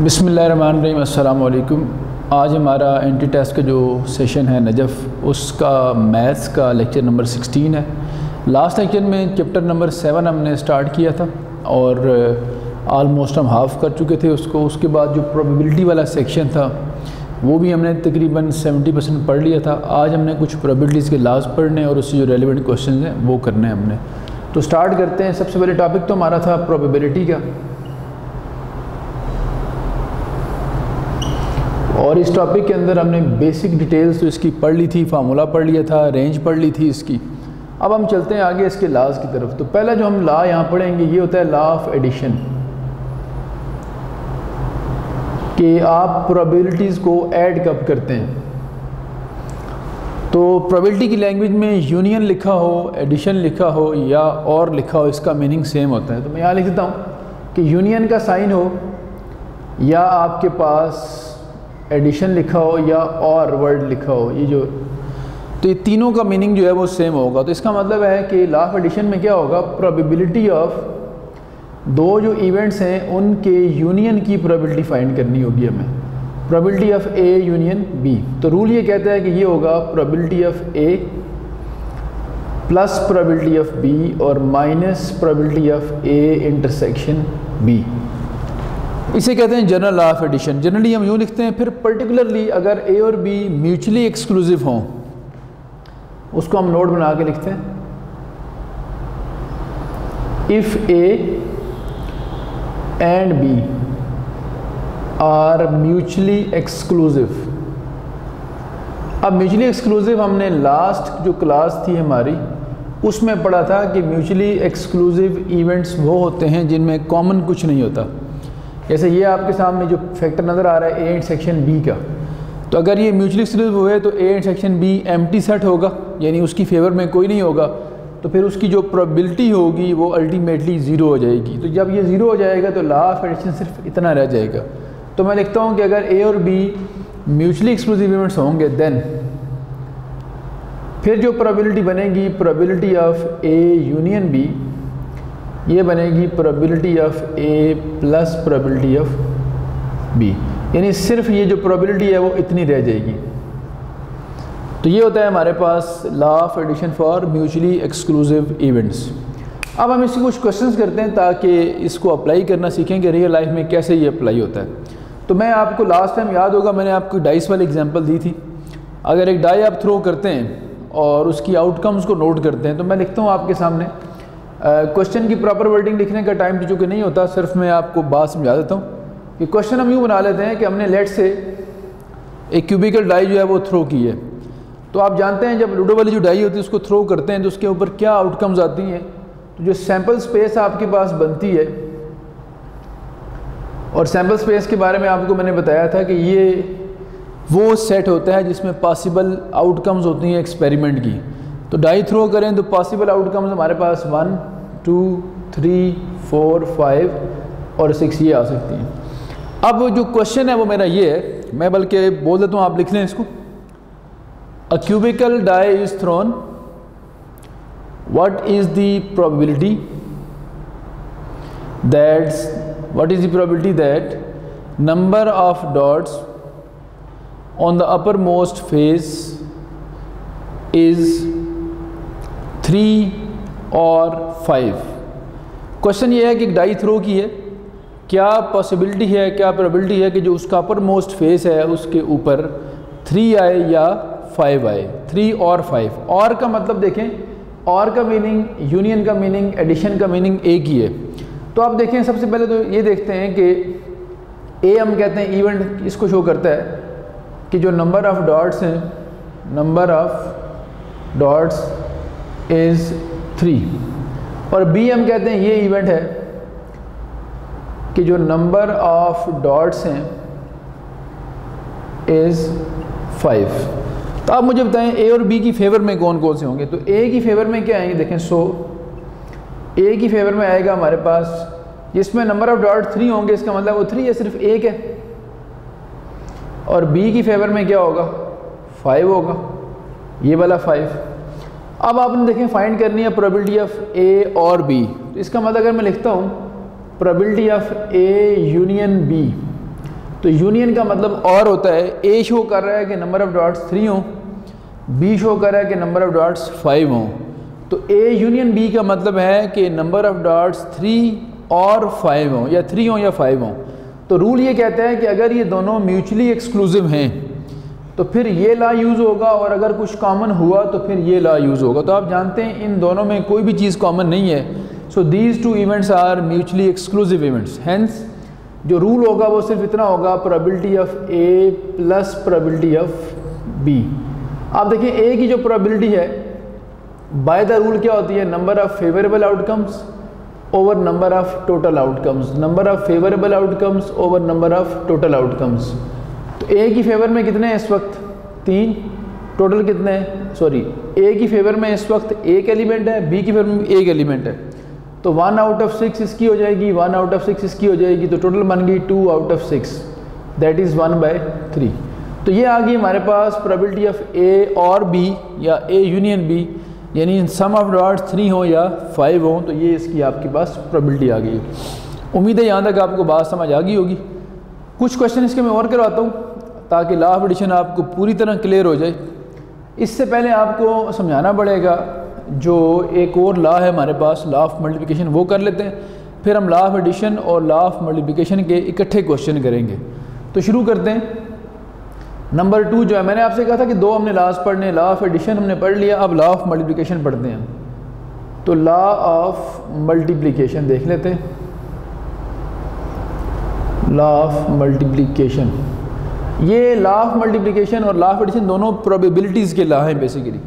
बिस्मिल्लाहिर्रहमानिर्रहीम अस्सलाम वालेकुम। आज हमारा एंटी टेस्ट का जो सेशन है नजफ़, उसका मैथ्स का लेक्चर नंबर 16 है। लास्ट लेक्चर में चैप्टर नंबर 7 हमने स्टार्ट किया था और आलमोस्ट हम हाफ़ कर चुके थे उसको। उसके बाद जो प्रोबेबिलिटी वाला सेक्शन था वो भी हमने तकरीबन 70% पढ़ लिया था। आज हमने कुछ प्रोबेबिलिटीज़ के लाज पढ़ने और उससे जो रेलिवेंट क्वेश्चन हैं वो करने हैं हमने। तो स्टार्ट करते हैं। सबसे पहले टॉपिक तो हमारा था प्रोबेबिलिटी का, और इस टॉपिक के अंदर हमने बेसिक डिटेल्स तो इसकी पढ़ ली थी, फार्मूला पढ़ लिया था, रेंज पढ़ ली थी इसकी। अब हम चलते हैं आगे इसके लॉज की तरफ। तो पहला जो हम लॉ यहाँ पढ़ेंगे ये होता है लॉ ऑफ एडिशन, कि आप प्रोबेबिलिटीज़ को ऐड कब करते हैं। तो प्रोबेबिलिटी की लैंग्वेज में यूनियन लिखा हो, एडिशन लिखा हो या और लिखा हो, इसका मीनिंग सेम होता है। तो मैं यहाँ लिख देता हूँ कि यूनियन का साइन हो या आपके पास एडिशन लिखा हो या और वर्ड लिखा हो, तो ये तीनों का मीनिंग जो है वो सेम होगा। तो इसका मतलब है कि लॉ ऑफ एडिशन में क्या होगा, प्रोबेबिलिटी ऑफ दो जो इवेंट्स हैं उनके यूनियन की प्रोबेबिलिटी फाइंड करनी होगी हमें। Probability of A union B. तो रूल ये कहता है कि ये होगा probability of A plus probability of B और minus probability of A intersection B. इसे कहते हैं general law of addition. Generally हम यूँ लिखते हैं। फिर पर्टिकुलरली अगर ए और बी म्यूचुअली एक्सक्लूसिव हों, उसको हम नोट बना के लिखते हैं, if A and B are mutually exclusive. अब म्यूचुअली एक्सक्लूसिव हमने लास्ट जो क्लास थी हमारी उसमें पढ़ा था कि म्यूचुअली एक्सक्लूसिव इवेंट्स वो होते हैं जिनमें कॉमन कुछ नहीं होता। जैसे ये आपके सामने जो फैक्टर नज़र आ रहा है ए इंटरसेक्शन बी का, तो अगर ये म्यूचुअली एक्सक्लूसिव हुए तो ए इंटरसेक्शन बी एम्प्टी सेट होगा, यानी उसकी फेवर में कोई नहीं होगा। तो फिर उसकी जो प्रोबेबिलिटी होगी वो अल्टीमेटली ज़ीरो हो जाएगी। तो जब ये ज़ीरो हो जाएगा तो लॉ ऑफ एडिशन सिर्फ इतना रह जाएगा। तो मैं लिखता हूँ कि अगर ए और बी म्यूचुअली एक्सक्लूसिव इवेंट्स होंगे देन फिर जो प्रोबेबिलिटी बनेगी, probability of A union B, ये बनेगी probability of A plus probability of B, यानी सिर्फ ये जो प्रोबेबिलिटी है वो इतनी रह जाएगी। तो ये होता है हमारे पास law of addition for mutually exclusive events. अब हम इससे कुछ क्वेश्चंस करते हैं ताकि इसको अप्लाई करना सीखें कि रियल लाइफ में कैसे ये अप्लाई होता है। तो मैं आपको लास्ट टाइम याद होगा मैंने आपको डाइस वाली एग्जांपल दी थी। अगर एक डाई आप थ्रो करते हैं और उसकी आउटकम्स को नोट करते हैं, तो मैं लिखता हूँ आपके सामने। क्वेश्चन की प्रॉपर वर्डिंग लिखने का टाइम तो चूँकि नहीं होता, सिर्फ मैं आपको बात समझा देता हूँ कि क्वेश्चन हम यूँ बना लेते हैं कि हमने लेट से एक क्यूबिकल डाई जो है वो थ्रो की है। तो आप जानते हैं जब लूडो वाली जो डाई होती है उसको थ्रो करते हैं तो उसके ऊपर क्या आउटकम्स आती हैं। तो जो सैम्पल स्पेस आपके पास बनती है, और सैम्पल स्पेस के बारे में आपको मैंने बताया था कि ये वो सेट होता है जिसमें पॉसिबल आउटकम्स होती हैं एक्सपेरिमेंट की। तो डाई थ्रो करें तो पॉसिबल आउटकम्स हमारे पास 1, 2, 3, 4, 5 और 6 ये आ सकती हैं। अब जो क्वेश्चन है वो मेरा ये है, मैं बल्कि बोल देता हूँ, आप लिख लें इसको। A cubical die is thrown, what is the probability that number of dots on the uppermost face is 3 और 5। क्वेश्चन ये है कि डाई थ्रो की है, क्या पॉसिबिलिटी है, क्या प्रोबेबिलिटी है कि जो उसका अपर मोस्ट फेस है उसके ऊपर 3 आए या 5 आए। 3 और 5। और का मतलब देखें, और का मीनिंग, यूनियन का मीनिंग, एडिशन का मीनिंग एक ही है। तो आप देखें, सबसे पहले तो ये देखते हैं कि ए हम कहते हैं इवेंट इसको शो करता है कि जो नंबर ऑफ डॉट्स हैं, नंबर ऑफ डॉट्स इज़ 3, और बी हम कहते हैं ये इवेंट है कि जो नंबर ऑफ डॉट्स हैं इज़ 5। तो आप मुझे बताएं ए और बी की फेवर में कौन कौन से होंगे। तो ए की फेवर में क्या आएंगे, देखें। सो ए की फेवर में आएगा हमारे पास, जिसमें नंबर ऑफ डॉट 3 होंगे, इसका मतलब वो 3 है, सिर्फ एक है। और बी की फेवर में क्या होगा, 5 होगा, ये वाला 5। अब आपने देखें फाइंड करनी है प्रोबेबिलिटी ऑफ ए और बी। तो इसका मतलब अगर मैं लिखता हूँ probability of A union B, तो यूनियन का मतलब और होता है, ए शो कर रहा है कि नंबर ऑफ़ डॉट्स 3 हों, बी शो कर रहा है कि नंबर ऑफ़ डॉट्स 5 हों। तो ए यूनियन बी का मतलब है कि नंबर ऑफ़ डॉट्स 3 और 5 हों, या 3 हों या 5 हों। तो रूल ये कहता है कि अगर ये दोनों म्यूचुअली एक्सक्लूसिव हैं तो फिर ये ला यूज़ होगा, और अगर कुछ कॉमन हुआ तो फिर ये ला यूज़ होगा। तो आप जानते हैं इन दोनों में कोई भी चीज़ कॉमन नहीं है। So these two events are mutually exclusive events. Hence जो रूल होगा वो सिर्फ इतना होगा, probability of A plus probability of B. आप देखिए ए की जो प्रोबेबिलिटी है बाय द रूल क्या होती है, number of favourable outcomes over number of total outcomes, number of favourable outcomes over number of total outcomes. तो ए की फेवर में कितने हैं इस वक्त, 3, टोटल कितने हैं, सॉरी ए की फेवर में इस वक्त एक एलिमेंट है, बी की फेवर में एक एलिमेंट है। तो 1 आउट ऑफ 6 इसकी हो जाएगी, 1 आउट ऑफ 6 इसकी हो जाएगी, तो टोटल बन गई 2 आउट ऑफ 6, दैट इज़ 1/3। तो ये आ गई हमारे पास प्रोबेबिलिटी ऑफ ए और बी या ए यूनियन बी, यानी सम ऑफ डॉट्स 3 हो या 5 हो। तो ये इसकी आपके पास प्रोबेबिलिटी आ गई है। उम्मीद है यहाँ तक आपको बात समझ आ गई होगी। कुछ क्वेश्चन इसके मैं और करवाता हूँ ताकि लॉ ऑफ एडिशन आपको पूरी तरह क्लियर हो जाए। इससे पहले आपको समझाना पड़ेगा जो एक और लॉ है हमारे पास, लॉ ऑफ मल्टीप्लिकेशन, वो कर लेते हैं, फिर हम लॉ ऑफ एडिशन और लॉ ऑफ मल्टीप्लिकेशन के इकट्ठे क्वेश्चन करेंगे। तो शुरू करते हैं। नंबर 2 जो है, मैंने आपसे कहा था कि 2 हमने लॉज पढ़ने, लॉ ऑफ एडिशन हमने पढ़ लिया, अब लॉ ऑफ मल्टीप्लिकेशन पढ़ते हैं। तो लॉ ऑफ मल्टीप्लिकेशन देख लेते हैं। लॉ ऑफ मल्टीप्लिकेशन, ये लॉ ऑफ मल्टीप्लिकेशन और लॉ ऑफ एडिशन दोनों प्रोबेबिलिटीज़ के लॉ हैं बेसिकली।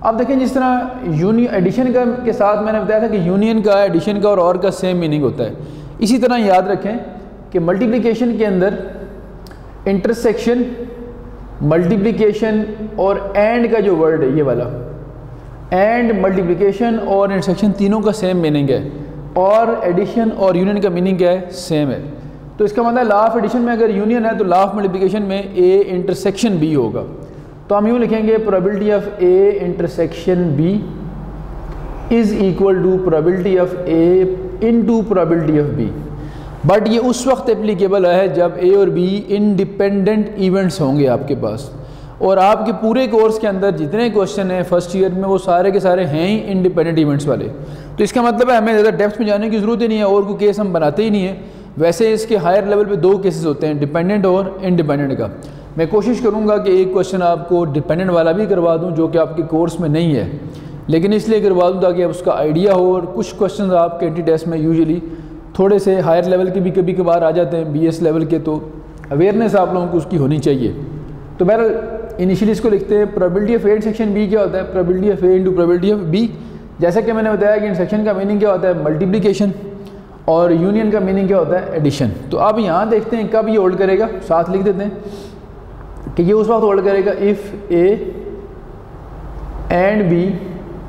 अब देखें जिस तरह यूनियन एडिशन का के साथ मैंने बताया था कि यूनियन का, एडिशन का और का सेम मीनिंग होता है, इसी तरह याद रखें कि मल्टीप्लिकेशन के अंदर इंटरसेक्शन, मल्टीप्लिकेशन और एंड का जो वर्ड है ये वाला, एंड, मल्टीप्लिकेशन और इंटरसेक्शन तीनों का सेम मीनिंग है, और एडिशन और यूनियन का मीनिंग क्या है, सेम है। तो इसका मतलब लॉ ऑफ एडिशन में अगर यूनियन है तो लॉ ऑफ मल्टीप्लिकेशन में ए इंटरसेक्शन बी होगा। तो हम यूँ लिखेंगे probability of A intersection B is equal to probability of A into probability of B. But ये उस वक्त एप्लीकेबल है जब ए और बी इंडिपेंडेंट इवेंट्स होंगे आपके पास, और आपके पूरे कोर्स के अंदर जितने क्वेश्चन हैं फर्स्ट ईयर में वो सारे के सारे हैं ही इंडिपेंडेंट इवेंट्स वाले। तो इसका मतलब है हमें ज़्यादा डेप्थ में जाने की ज़रूरत ही नहीं है, और कोई केस हम बनाते ही नहीं है। वैसे इसके हायर लेवल पे 2 केसेस होते हैं, डिपेंडेंट और इंडिपेंडेंट का। मैं कोशिश करूँगा कि एक क्वेश्चन आपको डिपेंडेंट वाला भी करवा दूँ जो कि आपके कोर्स में नहीं है, लेकिन इसलिए करवा दूँ ताकि उसका आइडिया हो। और कुछ क्वेश्चन आपके एंटी टेस्ट में यूजुअली थोड़े से हायर लेवल के भी कभी कभार आ जाते हैं, BS लेवल के, तो अवेयरनेस आप लोगों को उसकी होनी चाहिए। तो बहरहाल इनिशियली इसको लिखते हैं, probability of A intersection B क्या होता है, probability of A into probability of B. जैसा कि मैंने बताया कि इंटरसेक्शन का मीनिंग क्या होता है, मल्टीप्लिकेशन, और यूनियन का मीनिंग क्या होता है, एडिशन। तो अब यहाँ देखते हैं कब ये होल्ड करेगा, साथ लिख देते हैं कि ये उस वक्त होल्ड करेगा if A and B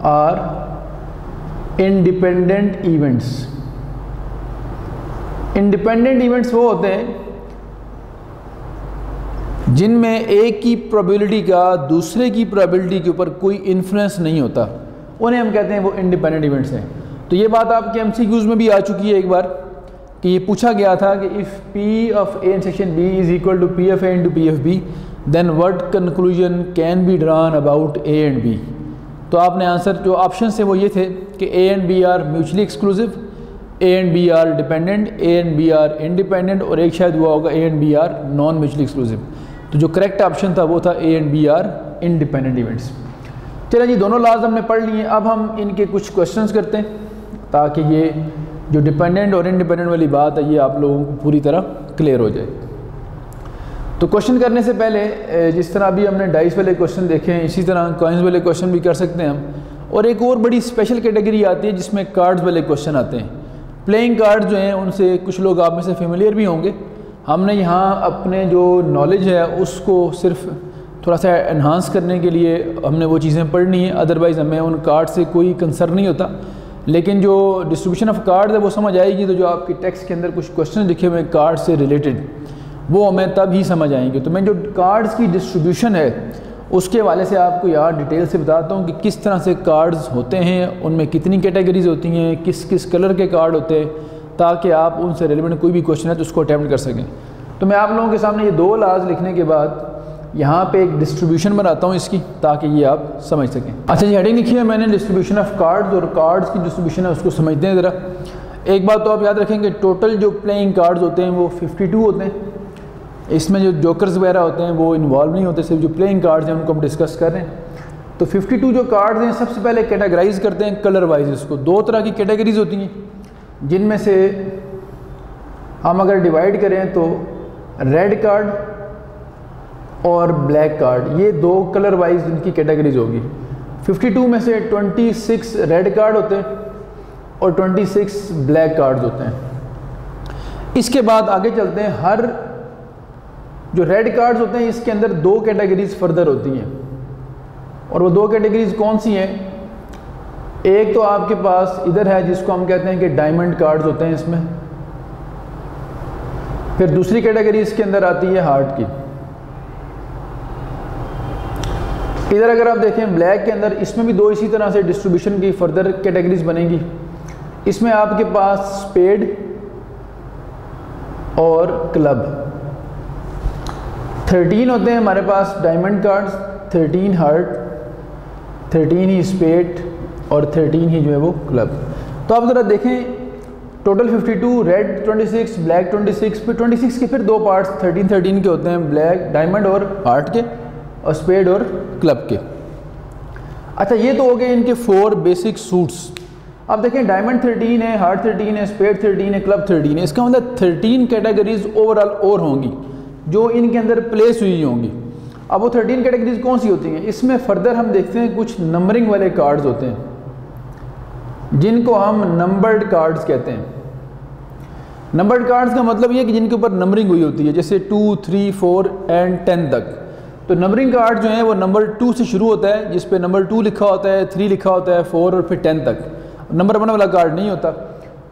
are independent events. Independent events वो होते हैं जिनमें एक की प्रोबेबिलिटी का दूसरे की प्रोबेबिलिटी के ऊपर कोई इन्फ्लुएंस नहीं होता, उन्हें हम कहते हैं वो इंडिपेंडेंट इवेंट्स हैं। तो ये बात आपके MCQs में भी आ चुकी है एक बार, कि ये पूछा गया था कि if P of A intersection B is equal to P of A into P of B then what conclusion can be drawn about A and B। तो आपने आंसर जो ऑप्शन है वो ये थे कि A and B are mutually exclusive, A and B are dependent, A and B are independent, और एक शायद हुआ होगा A and B are non mutually exclusive. तो जो करेक्ट ऑप्शन था वो था A and B are independent events. चलिए जी, दोनों लॉज हमने पढ़ लिए। अब हम इनके कुछ क्वेश्चंस करते हैं ताकि ये जो डिपेंडेंट और इंडिपेंडेंट वाली बात है ये आप लोगों को पूरी तरह क्लियर हो जाए। तो क्वेश्चन करने से पहले जिस तरह अभी हमने डाइस वाले क्वेश्चन देखे हैं, इसी तरह कॉइन्स वाले क्वेश्चन भी कर सकते हैं हम। और एक और बड़ी स्पेशल कैटेगरी आती है जिसमें कार्ड्स वाले क्वेश्चन आते हैं। प्लेइंग कार्ड जो हैं उनसे कुछ लोग आप में से फेमिलियर भी होंगे। हमने यहाँ अपने जो नॉलेज है उसको सिर्फ थोड़ा सा एनहांस करने के लिए हमने वो चीज़ें पढ़नी है, अदरवाइज़ हमें उन कार्ड से कोई कंसर्न नहीं होता। लेकिन जो डिस्ट्रीब्यूशन ऑफ कार्ड है वो समझ आएगी तो जो आपके टेक्स्ट के अंदर कुछ क्वेश्चन लिखे हुए हैं कार्ड से रिलेटेड वो हमें तब ही समझ आएंगे। तो मैं जो कार्ड्स की डिस्ट्रीब्यूशन है उसके हवाले से आपको यहाँ डिटेल से बताता हूँ कि किस तरह से कार्ड्स होते हैं, उनमें कितनी कैटेगरीज होती हैं, किस किस कलर के कार्ड होते हैं, ताकि आप उनसे रिलेवेंट कोई भी क्वेश्चन है तो उसको अटैम्प्ट कर सकें। तो मैं आप लोगों के सामने ये 2 लाज लिखने के बाद यहाँ पे एक डिस्ट्रीब्यूशन बनाता हूँ इसकी, ताकि ये आप समझ सकें। अच्छा जी, हेडिंग लिखी है मैंने डिस्ट्रीब्यूशन ऑफ कार्ड्स, और कार्ड्स की डिस्ट्रीब्यूशन है उसको समझते हैं ज़रा। एक बात तो आप याद रखेंगे, टोटल जो प्लेइंग कार्ड्स होते हैं वो 52 होते हैं। इसमें जो जोकर्स वगैरह होते हैं वो इन्वॉल्व नहीं होते, सिर्फ जो प्लेइंग कार्ड्स हैं उनको हम डिस्कस कर रहे हैं। तो 52 जो कार्ड्स हैं, सबसे पहले कैटेगराइज करते हैं कलर वाइज इसको। 2 तरह की कैटेगरीज होती हैं, जिनमें से हम अगर डिवाइड करें तो रेड कार्ड और ब्लैक कार्ड, ये 2 कलर वाइज इनकी कैटेगरीज होगी। 52 में से 26 रेड कार्ड होते हैं और 26 ब्लैक कार्ड्स होते हैं। इसके बाद आगे चलते हैं, हर जो रेड कार्ड्स होते हैं इसके अंदर 2 कैटेगरीज फर्दर होती हैं, और वो 2 कैटेगरीज कौन सी हैं? एक तो आपके पास इधर है जिसको हम कहते हैं कि डायमंड कार्ड्स होते हैं इसमें। फिर दूसरी कैटेगरी इसके अंदर आती है हार्ट की। इधर अगर आप देखें ब्लैक के अंदर, इसमें भी 2 इसी तरह से डिस्ट्रीब्यूशन की फर्दर कैटेगरीज बनेंगी। इसमें आपके पास स्पेड और क्लब 13 होते हैं हमारे पास डायमंड कार्ड्स, 13 हार्ट, 13 ही स्पेड और 13 ही जो है वो क्लब। तो आप ज़रा देखें, टोटल 52, रेड 26, ब्लैक 26, फिर 26 के फिर 2 पार्ट्स 13 के होते हैं, ब्लैक डायमंड और हार्ट के, और स्पेड और क्लब के। अच्छा, ये तो हो गए इनके 4 बेसिक सूट्स। अब देखें, डायमंड 13 है, हार्ट 13 है, स्पेड 13 है, क्लब 13 है। इसका मतलब 13 कैटेगरीज ओवरऑल और होंगी जो इनके अंदर प्लेस हुई होंगी। अब वो 13 कैटेगरीज कौन सी होती हैं? इसमें फर्दर हम देखते हैं कुछ नंबरिंग वाले कार्ड्स होते हैं जिनको हम नंबर्ड कार्ड्स कहते हैं। नंबर्ड कार्ड्स का मतलब ये है कि जिनके ऊपर नंबरिंग हुई होती है, जैसे 2, 3, 4 एंड 10 तक। तो नंबरिंग कार्ड जो है वो नंबर 2 से शुरू होता है, जिस पे नंबर 2 लिखा होता है, 3 लिखा होता है, 4 और फिर 10 तक। नंबर 1 वाला कार्ड नहीं होता।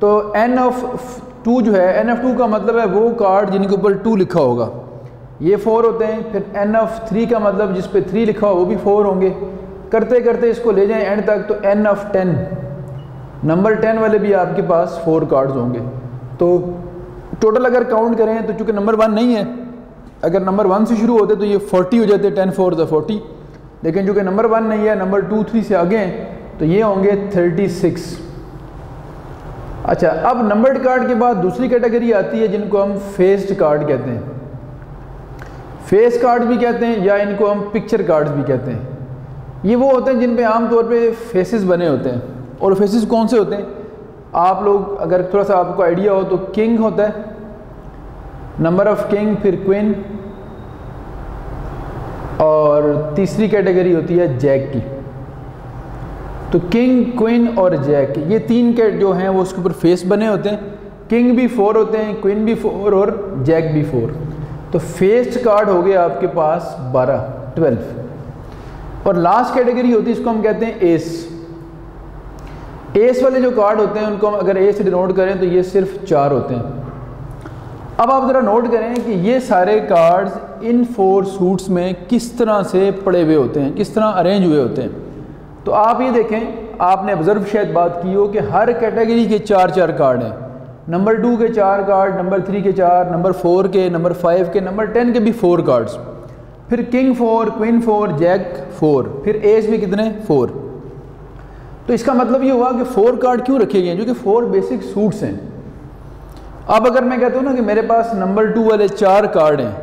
तो N(2) जो है, N(2) का मतलब है वो कार्ड जिनके ऊपर 2 लिखा होगा, ये 4 होते हैं। फिर N(3) का मतलब जिस पे 3 लिखा हो वो भी 4 होंगे। करते करते इसको ले जाएं एंड तक, तो N(10), नंबर 10 वाले भी आपके पास 4 कार्ड्स होंगे। तो टोटल अगर काउंट करें तो चूँकि नंबर 1 नहीं है, अगर नंबर 1 से शुरू होते तो ये 40 हो जाते, 10 4 = 40। लेकिन चूँकि नंबर 1 नहीं है, नंबर 2 3 से आगे हैं, तो ये होंगे 36। अच्छा, अब नंबर्ड कार्ड के बाद दूसरी कैटेगरी आती है जिनको हम फेस्ड कार्ड कहते हैं। फेस कार्ड भी कहते हैं या इनको हम पिक्चर कार्ड्स भी कहते हैं। ये वो होते हैं जिन पे आमतौर पे फेसेस बने होते हैं। और फेसेस कौन से होते हैं? आप लोग अगर थोड़ा सा आपको आइडिया हो तो किंग होता है, नंबर ऑफ किंग, फिर क्वीन, और तीसरी कैटेगरी होती है जैक की। तो किंग, क्वीन और जैक, ये 3 के जो हैं वो उसके ऊपर फेस बने होते हैं। किंग भी 4 होते हैं, क्वीन भी 4 और जैक भी 4। तो फेस्ड कार्ड हो गए आपके पास 12। और लास्ट कैटेगरी होती है, इसको हम कहते हैं एस। एस वाले जो कार्ड होते हैं उनको हम अगर ए से डिनोट करें तो ये सिर्फ 4 होते हैं। अब आप ज़रा नोट करें कि ये सारे कार्ड्स इन 4 सूट्स में किस तरह से पड़े हुए होते हैं, किस तरह अरेंज हुए होते हैं। तो आप ये देखें, आपने ऑब्जर्व शायद बात की हो कि हर कैटेगरी के 4-4 कार्ड हैं। नंबर 2 के 4 कार्ड, नंबर 3 के 4, नंबर 4 के, नंबर 5 के, नंबर 10 के भी 4 कार्ड्स। फिर किंग 4, क्वीन 4, जैक 4, फिर एस भी कितने 4। तो इसका मतलब ये हुआ कि 4 कार्ड क्यों रखे गए हैं, जो कि 4 बेसिक सूट्स हैं। अब अगर मैं कहता हूँ ना कि मेरे पास नंबर 2 वाले 4 कार्ड हैं,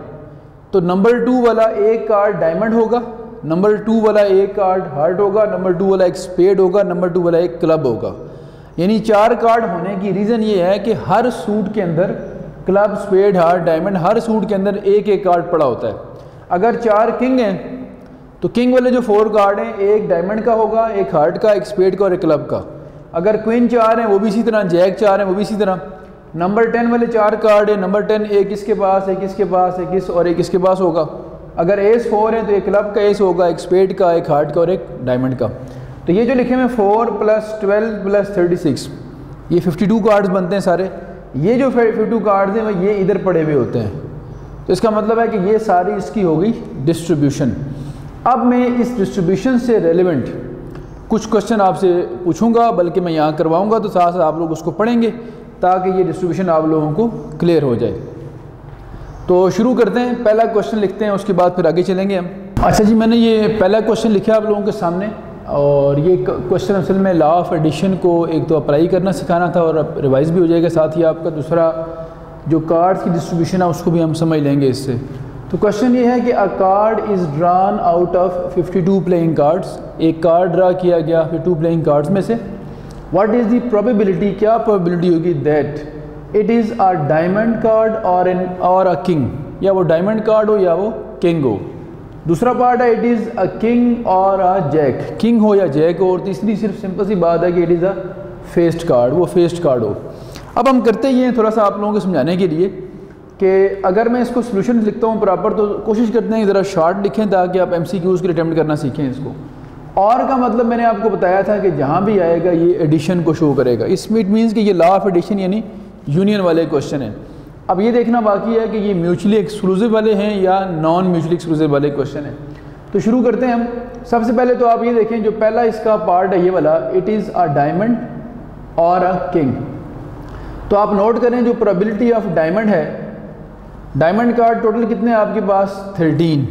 तो नंबर 2 वाला एक कार्ड डायमंड होगा, नंबर 2 वाला एक कार्ड हार्ट होगा, नंबर 2 वाला एक स्पेड होगा, नंबर 2 वाला एक क्लब होगा। यानी 4 कार्ड होने की रीज़न ये है कि हर सूट के अंदर क्लब, स्पेड, हार्ट, डायमंड, हर सूट के अंदर एक एक कार्ड पड़ा होता है। अगर 4 किंग हैं तो किंग वाले जो 4 कार्ड हैं, एक डायमंड का होगा, एक हार्ट का, एक स्पेड का और एक क्लब का। अगर क्वीन 4 हैं वो भी इसी तरह, जैक 4 हैं वो भी इसी तरह। नंबर 10 वाले 4 कार्ड है, नंबर 10 एक इसके पास, एक इसके पास, एक इस और एक इसके पास होगा। अगर एस 4 है तो एक क्लब का एस होगा, एक स्पेड का, एक हार्ट का और एक डायमंड का। तो ये जो लिखे हुए 4 + 12 + 36, ये 52 कार्ड्स बनते हैं सारे। ये जो 52 कार्ड्स हैं वो ये इधर पड़े हुए होते हैं। तो इसका मतलब है कि ये सारी इसकी हो गई डिस्ट्रीब्यूशन। अब मैं इस डिस्ट्रीब्यूशन से रेलिवेंट कुछ क्वेश्चन आपसे पूछूंगा, बल्कि मैं यहाँ करवाऊँगा, तो साथ साथ आप लोग उसको पढ़ेंगे ताकि ये डिस्ट्रीब्यूशन आप लोगों को क्लियर हो जाए। तो शुरू करते हैं, पहला क्वेश्चन लिखते हैं, उसके बाद फिर आगे चलेंगे हम। अच्छा जी, मैंने ये पहला क्वेश्चन लिखा आप लोगों के सामने, और ये क्वेश्चन असल में लॉ ऑफ एडिशन को एक तो अप्लाई करना सिखाना था और रिवाइज भी हो जाएगा, साथ ही आपका दूसरा जो कार्ड्स की डिस्ट्रीब्यूशन है उसको भी हम समझ लेंगे इससे। तो क्वेश्चन ये है कि अ card is drawn out of 52 playing cards, एक कार्ड ड्रा किया गया 52 प्लेइंग कार्ड्स में से। व्हाट इज़ द प्रोबेबिलिटी, क्या प्रोबेबिलिटी होगी that it is a diamond card और अ किंग, या वो डायमंड कार्ड हो या वो किंग हो। दूसरा पार्ट है इट इज़ अ किंग और अ जैक, किंग हो या जैक हो। और तीसरी सिर्फ सिंपल सी बात है कि it is a faced card, वो फेस्ड कार्ड हो। अब हम करते ही हैं थोड़ा सा आप लोगों को समझाने के लिए कि अगर मैं इसको सोल्यूशन लिखता हूँ प्रॉपर, तो कोशिश करते हैं कि ज़रा शॉर्ट लिखें ताकि आप MCQs के लिए अटेम्प्ट करना सीखें इसको। और का मतलब मैंने आपको बताया था कि जहाँ भी आएगा ये एडिशन को शो करेगा, इसमें इट मीन्स कि ये लॉ ऑफ एडिशन यानी यूनियन वाले क्वेश्चन हैं। अब ये देखना बाकी है कि ये म्यूचुअली एक्सक्लूसिव वाले हैं या नॉन म्यूचुअली एक्सक्लूसिव वाले क्वेश्चन हैं। तो शुरू करते हैं हम। सबसे पहले तो आप ये देखें, जो पहला इसका पार्ट है ये वाला, इट इज़ अ डायमंड और अ किंग। तो आप नोट करें जो प्रोबेबिलिटी ऑफ डायमंड है, डायमंड कार्ड टोटल कितने हैं आपके पास 13।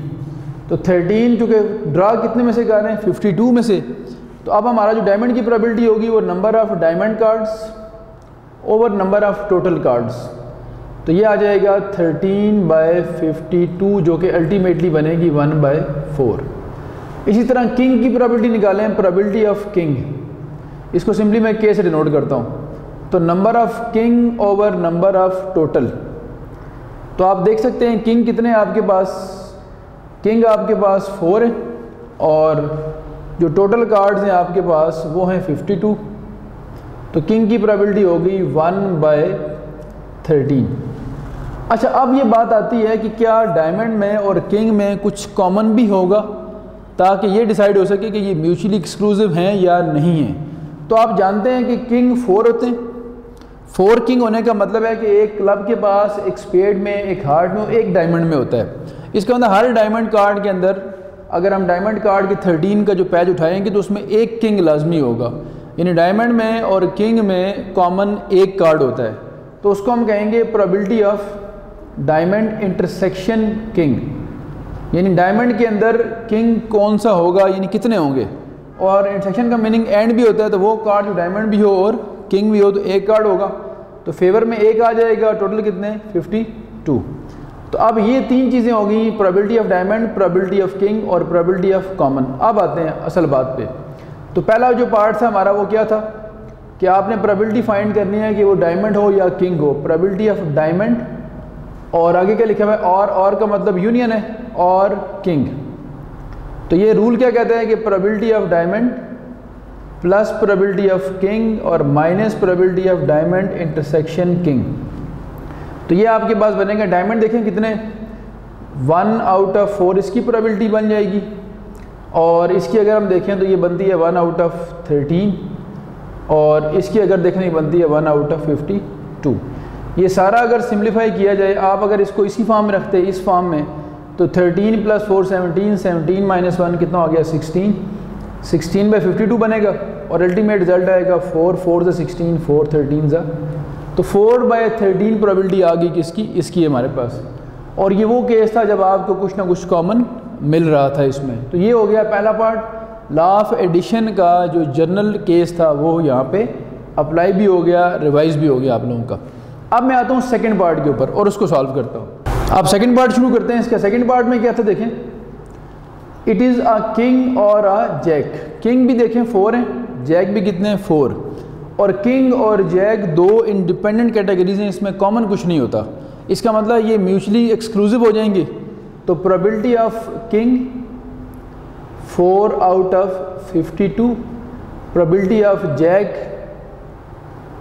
तो 13 चूँकि ड्रा कितने में से कर रहे हैं 52 में से, तो अब हमारा जो डायमंड की प्रोबेबिलिटी होगी वो number of diamond cards over number of total cards. तो ये आ जाएगा 13/52 जो कि अल्टीमेटली बनेगी 1/4। इसी तरह किंग की प्रोबेबिलिटी निकालें, प्रोबेबिलिटी ऑफ किंग, इसको सिंपली मैं K से डिनोट करता हूँ। तो number of king over number of total. तो आप देख सकते हैं किंग कितने हैं आपके पास, किंग आपके पास 4 है और जो टोटल कार्ड्स हैं आपके पास वो हैं 52। तो किंग की प्रोबेबिलिटी होगी 1/13। अच्छा, अब ये बात आती है कि क्या डायमंड में और किंग में कुछ कॉमन भी होगा ताकि ये डिसाइड हो सके कि ये म्यूचुअली एक्सक्लूसिव हैं या नहीं हैं। तो आप जानते हैं कि किंग 4 होते हैं। 4 किंग होने का मतलब है कि एक क्लब के पास एक स्पेड में, एक हार्ट में, एक डायमंड में होता है। इसका मतलब हर डायमंड कार्ड के अंदर अगर हम डायमंड कार्ड के 13 का जो पैच उठाएंगे तो उसमें एक किंग लाजमी होगा, यानी डायमंड में और किंग में कॉमन एक कार्ड होता है। तो उसको हम कहेंगे probability of diamond intersection king, यानी डायमंड के अंदर किंग कौन सा होगा, यानी कितने होंगे। और इंटरसेक्शन का मीनिंग एंड भी होता है, तो वो कार्ड जो डायमंड भी हो और किंग भी हो तो एक कार्ड होगा, तो फेवर में एक आ जाएगा। टोटल कितने 52। तो अब ये 3 चीज़ें हो गई, probability of diamond, probability of king और प्रोबेबिलिटी ऑफ कॉमन। अब आते हैं असल बात पे। तो पहला जो पार्ट था हमारा वो क्या था कि आपने प्रोबेबिलिटी फाइंड करनी है कि वो डायमंड हो या किंग हो। प्रोबेबिलिटी ऑफ डायमंड और आगे क्या लिखा हुआ है, और का मतलब यूनियन है, और किंग। तो ये रूल क्या कहता है कि probability of diamond plus probability of king और minus probability of diamond intersection king. तो ये आपके पास बनेगा, डायमंड देखें कितने 1/4 इसकी प्रोबेबिलिटी बन जाएगी, और इसकी अगर हम देखें तो ये बनती है 1/13, और इसकी अगर देखने बनती है 1/52। ये सारा अगर सिंप्लीफाई किया जाए, आप अगर इसको इसी फॉर्म में रखते हैं, इस फॉर्म में, तो 13 + 4 17, 17 - 1 कितना हो गया 16, 16/52 बनेगा, और अल्टीमेट रिजल्ट आएगा 4 4 × 16, 4 13 ज़ा, तो 4/13 प्रोबेबिलिटी आ गई किसकी, इसकी हमारे पास। और ये वो केस था जब आपको कुछ ना कुछ कॉमन मिल रहा था इसमें। तो ये हो गया पहला पार्ट, लॉ ऑफ एडिशन का जो जनरल केस था वो यहाँ पे अप्लाई भी हो गया, रिवाइज भी हो गया आप लोगों का। अब मैं आता हूँ सेकंड पार्ट के ऊपर और उसको सॉल्व करता हूँ। आप सेकंड पार्ट शुरू करते हैं। इसका सेकंड पार्ट में क्या था देखें, इट इज़ अ किंग और अ जैक। किंग भी देखें 4 हैं, जैक भी कितने हैं 4, और किंग और जैक 2 इंडिपेंडेंट कैटेगरीज हैं, इसमें कॉमन कुछ नहीं होता। इसका मतलब ये म्यूचुअली एक्सक्लूसिव हो जाएंगे। तो probability of king 4/52, probability of jack,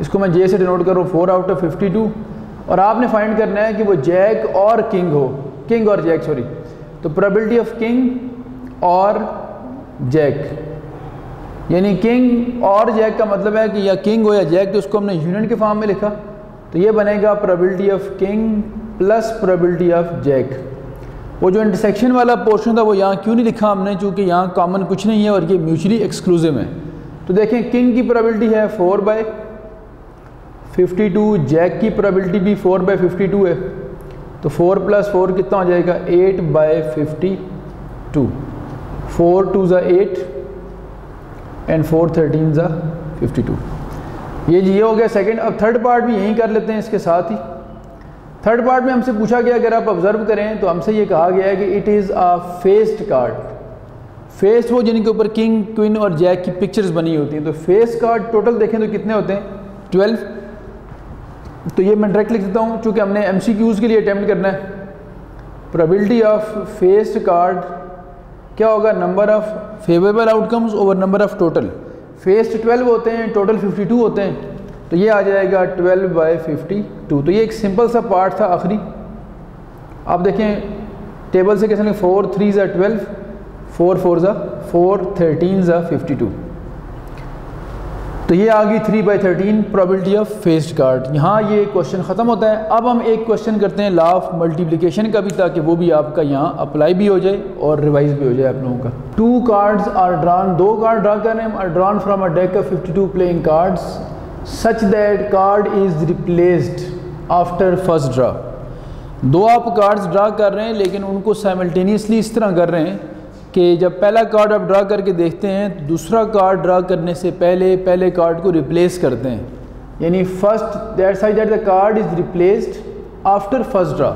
इसको मैं जे से डिनोट कर रहा हूँ 4/52, और आपने फाइंड करना है कि वो जैक और किंग हो, किंग और जैक सॉरी। तो प्रोबेबिलिटी ऑफ किंग और जैक, यानी किंग और जैक का मतलब है कि या किंग हो या जैक, तो उसको हमने यूनियन के फॉर्म में लिखा, तो ये बनेगा probability of king plus probability of jack. वो जो इंटरसेक्शन वाला पोर्शन था वो यहाँ क्यों नहीं लिखा हमने, चूँकि यहाँ कॉमन कुछ नहीं है और ये म्यूचुअली एक्सक्लूसिव है। तो देखें किंग की प्रोबेबिलिटी है 4/52, जैक की प्रोबेबिलिटी भी 4/52 है। तो 4 + 4 कितना हो जाएगा 8/52, 4 2 ज़ा 8 एंड 4 13 ज़ा 52। ये हो गया सेकंड। अब थर्ड पार्ट भी यहीं कर लेते हैं इसके साथ ही। थर्ड पार्ट में हमसे पूछा गया, अगर आप ऑब्जर्व करें तो हमसे ये कहा गया है कि it is a faced card. Faced वो जिनके ऊपर किंग, क्वीन और जैक की पिक्चर्स बनी होती हैं। तो फेस्ड कार्ड टोटल देखें तो कितने होते हैं 12। तो ये मैं डायरेक्ट लिख देता हूँ, चूँकि हमने MCQs के लिए अटैम्प्ट करना है। प्रोबेबिलिटी ऑफ फेस्ड कार्ड क्या होगा, number of favourable outcomes over number of total. Faced 12 होते हैं, टोटल 52 होते हैं, तो ये आ जाएगा 12/52। तो ये एक सिंपल सा पार्ट था आखिरी। आप देखें टेबल से कैसे 4 3 ज़ा 12, 4 4 ज़ा 4, 13 ज़ा 52। तो ये आ गई 3/13 प्रोबेबिलिटी ऑफ फेस्ड कार्ड। यहाँ ये क्वेश्चन ख़त्म होता है। अब हम एक क्वेश्चन करते हैं लॉ ऑफ मल्टीप्लिकेशन का भी, ताकि वो भी आपका यहाँ अप्लाई भी हो जाए और रिवाइज भी हो जाए आप लोगों का। 2 cards are drawn, 2 card draw कर रहे हैं, are drawn from a deck of 52 playing cards such that card is replaced after first draw. 2 आप कार्ड्स ड्रा कर रहे हैं, लेकिन उनको साइमल्टेनियसली इस तरह कर रहे हैं कि जब पहला कार्ड आप ड्रा करके देखते हैं तो दूसरा कार्ड ड्रा करने से पहले कार्ड को रिप्लेस करते हैं। यानी first that side that the card is replaced after first draw.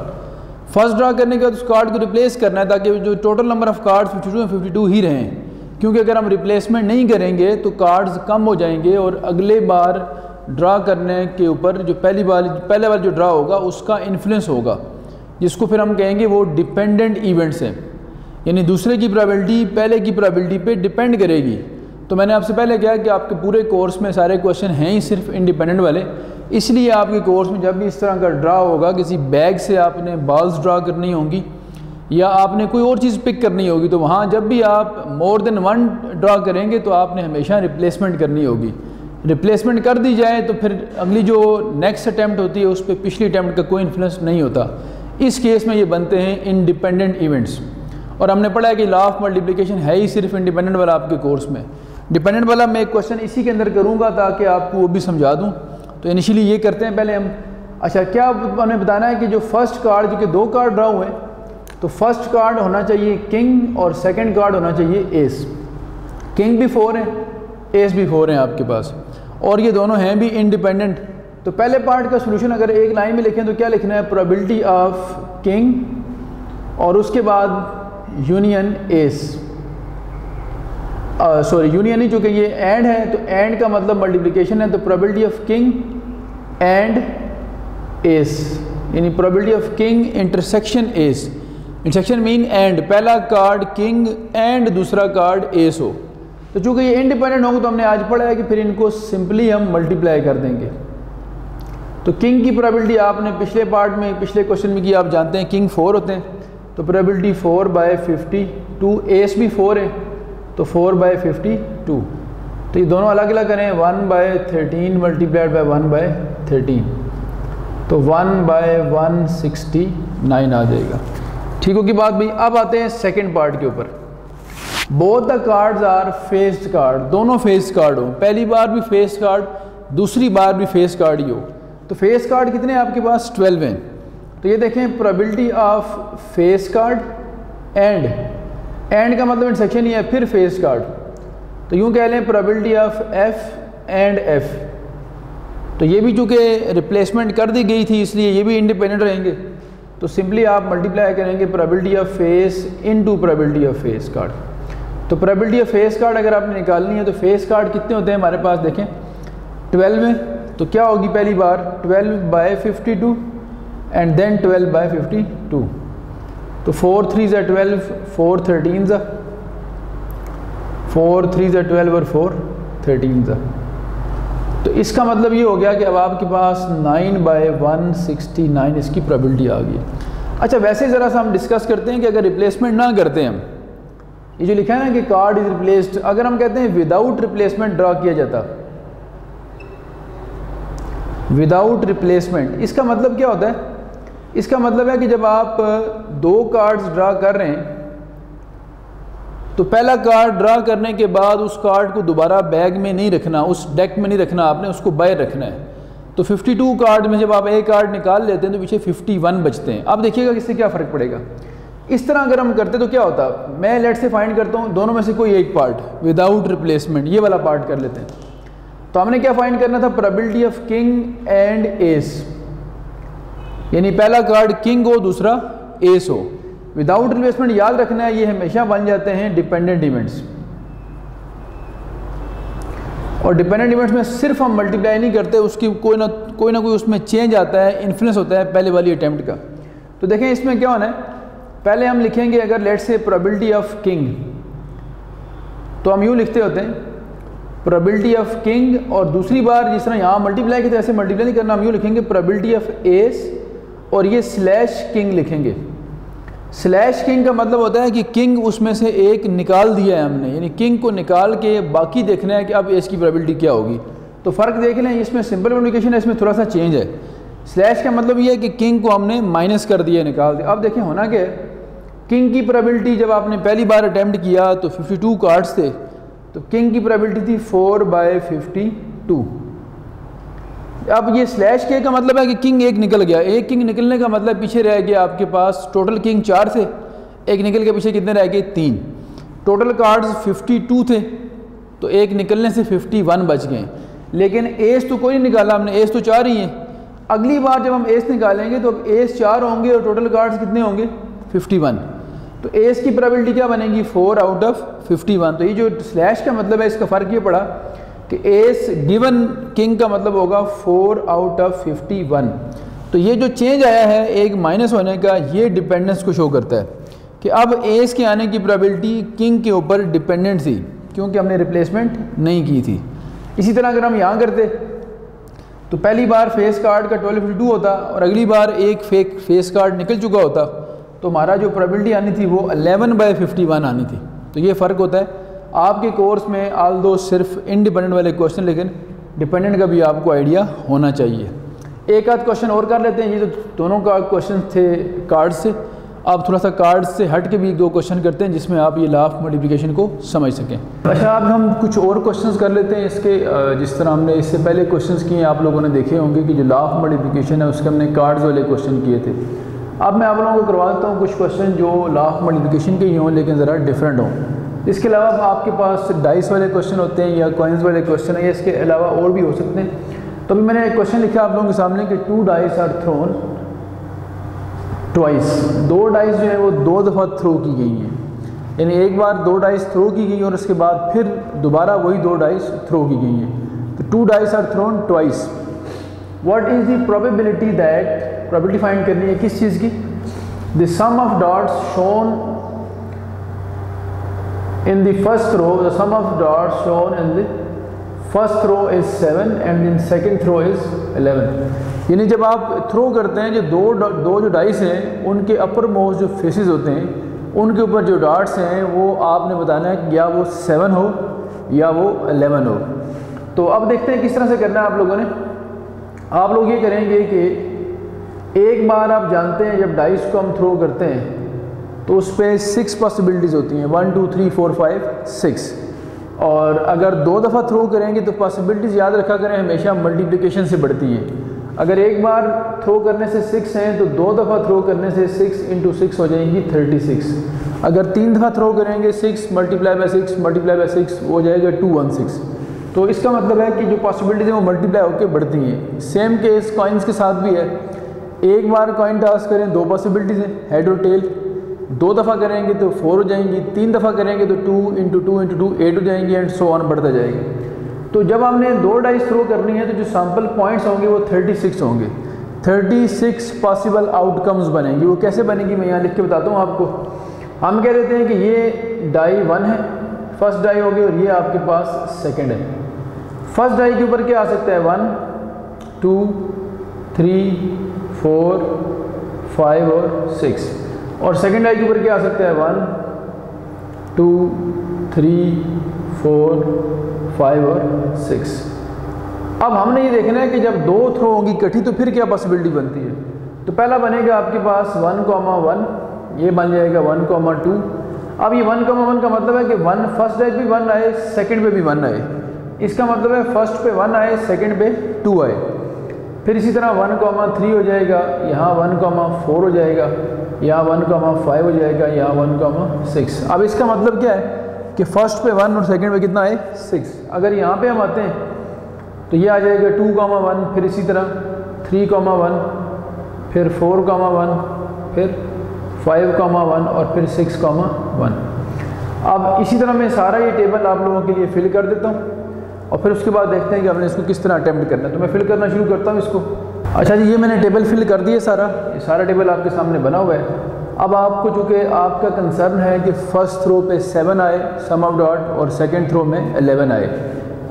First draw करने के बाद उस कार्ड को रिप्लेस करना है, ताकि जो टोटल नंबर ऑफ़ कार्ड्स 52 हैं 52 ही रहें। क्योंकि अगर हम रिप्लेसमेंट नहीं करेंगे तो कार्ड्स कम हो जाएंगे और अगले बार ड्रा करने के ऊपर जो पहले बार जो ड्रा होगा उसका इन्फ्लुएंस होगा, जिसको फिर हम कहेंगे वो डिपेंडेंट इवेंट्स हैं। यानी दूसरे की प्रोबेबिलिटी पहले की प्रोबेबिलिटी पे डिपेंड करेगी। तो मैंने आपसे पहले कहा कि आपके पूरे कोर्स में सारे क्वेश्चन हैं ही सिर्फ इंडिपेंडेंट वाले, इसलिए आपके कोर्स में जब भी इस तरह का ड्रा होगा, किसी बैग से आपने बॉल्स ड्रा करनी होंगी या आपने कोई और चीज़ पिक करनी होगी, तो वहाँ जब भी आप मोर देन 1 ड्रा करेंगे तो आपने हमेशा रिप्लेसमेंट करनी होगी। रिप्लेसमेंट कर दी जाए तो फिर अगली जो नेक्स्ट अटैम्प्ट होती है उस पर पिछली अटैम्प्ट का कोई इन्फ्लुएंस नहीं होता। इस केस में ये बनते हैं इंडिपेंडेंट इवेंट्स। और हमने पढ़ा है कि लॉ ऑफ मल्टीप्लिकेशन है ही सिर्फ इंडिपेंडेंट वाला आपके कोर्स में। डिपेंडेंट वाला मैं एक क्वेश्चन इसी के अंदर करूँगा ताकि आपको वो भी समझा दूँ। तो इनिशियली ये करते हैं पहले हम। अच्छा, क्या हमें बताना है कि जो फर्स्ट कार्ड, जो कि 2 कार्ड ड्रा हुए हैं, तो फर्स्ट कार्ड होना चाहिए किंग और सेकंड कार्ड होना चाहिए एस। किंग भी 4 है, एस भी 4 हैं आपके पास, और ये दोनों हैं भी इंडिपेंडेंट। तो पहले पार्ट का सोल्यूशन अगर एक लाइन में लिखें तो क्या लिखना है, प्रोबेबिलिटी ऑफ किंग और उसके बाद यूनियन एस, सॉरी यूनियन ही, चूँकि ये एंड है तो एंड का मतलब मल्टीप्लिकेशन है, तो probability of king and ace, यानी probability of king intersection ace. Intersection mean and, पहला कार्ड किंग एंड दूसरा कार्ड एस हो। तो चूँकि ये इंडिपेंडेंट होंगे तो हमने आज पढ़ा है कि फिर इनको सिंपली हम मल्टीप्लाई कर देंगे। तो किंग की प्रोबेबिलिटी आपने पिछले पार्ट में, पिछले क्वेश्चन में की, आप जानते हैं किंग 4 होते हैं, तो प्रोबेबिलिटी 4/52, एस भी 4 है तो 4/52। तो ये दोनों अलग अलग करें, 1/13 मल्टीप्लाइड बाय 1/13, तो 1/169 आ जाएगा। ठीक होगी बात भाई। अब आते हैं सेकंड पार्ट के ऊपर। Both the cards are faced card, दोनों फेस कार्ड हो, पहली बार भी फेस कार्ड, दूसरी बार भी फेस कार्ड ही हो। तो फेस कार्ड कितने हैं आपके पास, 12 हैं। तो ये देखें probability of face card and का मतलब इंटरसेक्शन ही है, फिर फेस कार्ड, तो यूँ कह लें probability of F and F. तो ये भी चूँकि रिप्लेसमेंट कर दी गई थी इसलिए ये भी इंडिपेंडेंट रहेंगे। तो सिंपली आप मल्टीप्लाई करेंगे probability of face into probability of face card. तो प्रोबेबिलिटी ऑफ फेस कार्ड अगर आपने निकालनी है तो फेस कार्ड कितने होते हैं हमारे पास, देखें 12 में, तो क्या होगी पहली बार 12/52 एंड देन 12/52। तो 4 3 ज़ा 12, 4 13 ज़ा 4 3 ज़ा 12 और 4 13 ज़ा। तो इसका मतलब ये हो गया कि अब आपके पास 9/169 इसकी प्रोबेबिलिटी आ गई। अच्छा, वैसे ज़रा सा हम डिस्कस करते हैं कि अगर रिप्लेसमेंट ना करते हम, ये जो लिखा है ना कि कार्ड इज़ रिप्लेस्ड, अगर हम कहते हैं विदाउट रिप्लेसमेंट ड्रा किया जाता, विदाउट रिप्लेसमेंट, इसका मतलब क्या होता है, इसका मतलब है कि जब आप 2 कार्ड्स ड्रा कर रहे हैं तो पहला कार्ड ड्रा करने के बाद उस कार्ड को दोबारा बैग में नहीं रखना, उस डेक में नहीं रखना, आपने उसको बाहर रखना है। तो 52 कार्ड में जब आप एक कार्ड निकाल लेते हैं तो पीछे 51 बचते हैं। अब देखिएगा इससे क्या फ़र्क पड़ेगा। इस तरह अगर हम करते तो क्या होता, मैं लेट से फाइंड करता हूँ दोनों में से कोई एक पार्ट विदाउट रिप्लेसमेंट, ये वाला पार्ट कर लेते हैं। तो हमने क्या फाइंड करना था, probability of king and ace, यानी पहला कार्ड किंग हो दूसरा एस हो। विदाउट रिप्लेसमेंट याद रखना है ये हमेशा बन जाते हैं डिपेंडेंट इवेंट्स, और डिपेंडेंट इवेंट्स में सिर्फ हम मल्टीप्लाई नहीं करते, उसकी कोई ना कोई उसमें चेंज आता है, इन्फ्लुएंस होता है पहले वाली अटैम्प्ट का। तो देखें इसमें क्या होना है, पहले हम लिखेंगे अगर let's say probability of king, तो हम यूँ लिखते होते हैं प्रोबेबिलिटी ऑफ किंग, और दूसरी बार जिस तरह यहाँ मल्टीप्लाई की तरह से मल्टीप्लाई नहीं करना, हम यूँ लिखेंगे प्रोबेबिलिटी ऑफ एस, और ये स्लैश किंग लिखेंगे। स्लैश किंग का मतलब होता है कि किंग उसमें से एक निकाल दिया है हमने, यानी किंग को निकाल के बाकी देखना है कि अब एस की प्रोबेबिलिटी क्या होगी। तो फ़र्क देख लें, इसमें सिंपल मल्टीप्लिकेशन है, इसमें थोड़ा सा चेंज है। स्लैश का मतलब ये है कि किंग को हमने माइनस कर दिया, निकाल दिया। अब देखें होना क्या है, किंग की प्रोबेबिलिटी जब आपने पहली बार अटैम्प्ट किया तो 52 कार्ड्स थे, तो किंग की प्रोबेबिलिटी थी 4/52। अब ये स्लैश के का मतलब है कि किंग एक निकल गया, एक किंग निकलने का मतलब पीछे रह गया आपके पास टोटल किंग 4 थे, एक निकल के पीछे कितने रह गए 3। टोटल कार्ड्स 52 थे, तो एक निकलने से 51 बच गए। लेकिन एस तो कोई नहीं निकाला हमने, एस तो 4 ही हैं। अगली बार जब हम एस निकालेंगे तो अब एस 4 होंगे और टोटल कार्ड्स कितने होंगे 51। तो एस की प्रोबेबिलिटी क्या बनेगी 4/51। तो ये जो स्लैश का मतलब है इसका फ़र्क ये पड़ा कि एस गिवन किंग का मतलब होगा 4/51। तो ये जो चेंज आया है एक माइनस होने का, ये डिपेंडेंस को शो करता है कि अब एस के आने की प्रोबेबिलिटी किंग के ऊपर डिपेंडेंट थी, क्योंकि हमने रिप्लेसमेंट नहीं की थी। इसी तरह अगर हम यहाँ करते तो पहली बार फेस कार्ड का 1252 होता और अगली बार एक फेस कार्ड निकल चुका होता, तो हमारा जो प्रोबेबिलिटी आनी थी वो 11/51 आनी थी। तो ये फ़र्क होता है आपके कोर्स में, आल दो सिर्फ इंडिपेंडेंट वाले क्वेश्चन, लेकिन डिपेंडेंट का भी आपको आइडिया होना चाहिए। एक आध क्वेश्चन और कर लेते हैं, ये तो दोनों का क्वेश्चन थे कार्ड से। आप थोड़ा सा कार्ड से हट के भी 2 क्वेश्चन करते हैं जिसमें आप ये लॉ ऑफ मल्टीप्लिकेशन को समझ सकें। अच्छा, अब हम कुछ और क्वेश्चंस कर लेते हैं इसके। जिस तरह हमने इससे पहले क्वेश्चंस किए आप लोगों ने देखे होंगे कि जो लॉ ऑफ मल्टीप्लिकेशन है उसके हमने कार्ड्स वाले क्वेश्चन किए थे। अब मैं आप लोगों को करवा देता हूँ कुछ क्वेश्चन जो लॉ ऑफ मल्टीप्लिकेशन के ही हों लेकिन ज़रा डिफरेंट हों। इसके अलावा आपके पास डाइस वाले क्वेश्चन होते हैं या कॉइन्स वाले क्वेश्चन है, या इसके अलावा और भी हो सकते हैं। तो अभी मैंने एक क्वेश्चन लिखा आप लोगों के सामने कि 2 dice are thrown twice. 2 dice जो है वो 2 दफ़ा थ्रो की गई हैं, यानी एक बार 2 डाइस थ्रो की गई और उसके बाद फिर दोबारा वही 2 डाइस थ्रो की गई हैं। तो 2 dice are thrown twice. What is the probability that, probability find करनी है किस चीज़ की, the sum of dots shown in the first row, the sum of dots shown in the first row is 7 and in second row is 11। यानी जब आप throw करते हैं जो दो जो डाइस हैं उनके अपर मोस्ट जो फेसेस होते हैं उनके ऊपर जो डॉट्स हैं वो आपने बताना है कि या वो 7 हो या वो 11 हो। तो अब देखते हैं किस तरह से करना है आप लोगों ने। आप लोग ये करेंगे कि एक बार आप जानते हैं जब डाइस को हम थ्रो करते हैं तो उस पर 6 पॉसिबिलिटीज़ होती हैं, 1 2 3 4 5 6। और अगर 2 दफ़ा थ्रो करेंगे तो पॉसिबिलिटीज़ याद रखा करें हमेशा मल्टीप्लिकेशन से बढ़ती हैं। अगर एक बार थ्रो करने से 6 हैं तो 2 दफ़ा थ्रो करने से 6 × 6 हो जाएंगी 36। अगर 3 दफ़ा थ्रो करेंगे 6 × 6 हो जाएगा 216। तो इसका मतलब है कि जो पॉसिबिलिटीज़ हैं वो मल्टीप्लाई होकर बढ़ती हैं। सेम केस कॉइन्स के साथ भी है। एक बार कॉइन टॉस करें 2 पॉसिबिलिटीज़ हैं, हेड और टेल। 2 दफ़ा करेंगे तो 4 हो जाएंगी, 3 दफ़ा करेंगे तो 2 × 2 × 2 8 हो जाएंगी एंड सो ऑन बढ़ता जाएगा। तो जब हमने 2 डाइस थ्रो करनी है तो जो सैम्पल पॉइंट्स होंगे वो 36 होंगे। 36 पॉसिबल आउटकम्स बनेंगी। वो कैसे बनेगी मैं यहाँ लिख के बताता हूँ आपको। हम कह देते हैं कि ये डाई 1 है, फर्स्ट डाई होगी, और ये आपके पास सेकेंड है। फर्स्ट डाई के ऊपर क्या आ सकता है 1 2 3 4 5 और 6, और सेकेंड डाई के ऊपर क्या आ सकता है 1 2 3 4 5 और 6। अब हमने ये देखना है कि जब 2 थ्रो होंगी इकट्ठी तो फिर क्या पॉसिबिलिटी बनती है। तो पहला बनेगा आपके पास 1,1, ये बन जाएगा 1,2। अब ये 1,1 का मतलब है कि 1 फर्स्ट डाई पे 1 आए, सेकंड पे भी 1 आए। इसका मतलब है फर्स्ट पे 1 आए, सेकंड पे 2 आए। फिर इसी तरह 1,3 हो जाएगा, यहाँ 1,4 हो जाएगा, यहाँ 1,5 हो जाएगा, यहाँ 1,6। अब इसका मतलब क्या है कि फर्स्ट पे 1 और सेकंड पे कितना है 6। अगर यहाँ पे हम आते हैं तो ये आ जाएगा 2,1, फिर इसी तरह 3,1, फिर 4,1, फिर 5,1 और फिर 6,1। अब इसी तरह मैं सारा ये टेबल आप लोगों के लिए फिल कर देता हूँ और फिर उसके बाद देखते हैं कि हमने इसको किस तरह अटैम्प्ट करना है। तो मैं फिल करना शुरू करता हूँ इसको। अच्छा जी, ये मैंने टेबल फिल कर दिया सारा, ये सारा टेबल आपके सामने बना हुआ है। अब आपको चूँकि आपका कंसर्न है कि फर्स्ट थ्रो पे 7 आए सम ऑफ डॉट और सेकंड थ्रो में 11 आए,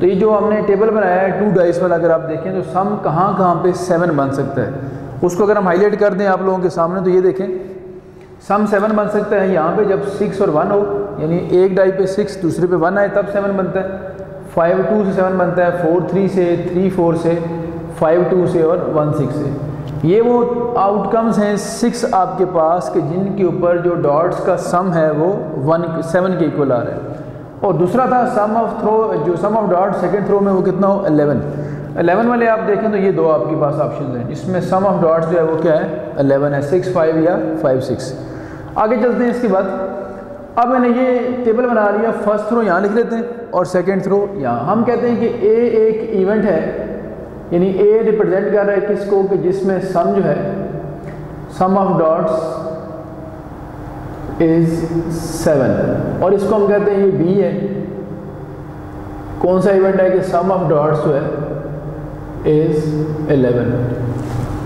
तो ये जो हमने टेबल बनाया है 2 डाइस वाला, अगर आप देखें तो सम कहाँ कहाँ पे 7 बन सकता है, उसको अगर हम हाईलाइट कर दें आप लोगों के सामने तो ये देखें सम 7 बन सकता है यहाँ पे जब 6 और 1 हो, यानी एक डाई पे 6 दूसरे पे 1 आए तब 7 बनता है। 5 2 से 7 बनता है, 4 3 से, 3 4 से, 5 2 से और 1 6 से। ये वो आउटकम्स हैं 6 आपके पास कि जिनके ऊपर जो डॉट्स का सम है वो 7 के इक्वल आ रहा है। और दूसरा था सम ऑफ थ्रो, जो सम ऑफ डॉट सेकंड थ्रो में वो कितना हो 11 वाले आप देखें तो ये 2 आपके पास ऑप्शन हैं जिसमें सम ऑफ डॉट्स जो है वो क्या है 11 है, 6 5 या 5 6। आगे चलते हैं। इसके बाद अब मैंने ये टेबल बना लिया, फर्स्ट थ्रो यहाँ लिख लेते हैं और सेकंड थ्रो यहाँ। हम कहते हैं कि ए एक इवेंट है, यानी ए रिप्रेजेंट कर रहा है किसको कि जिसमें सम जो है सम ऑफ डॉट्स इज 7 और इसको हम कहते हैं ये बी है। कौन सा इवेंट है कि सम ऑफ डॉट्स जो है इज 11।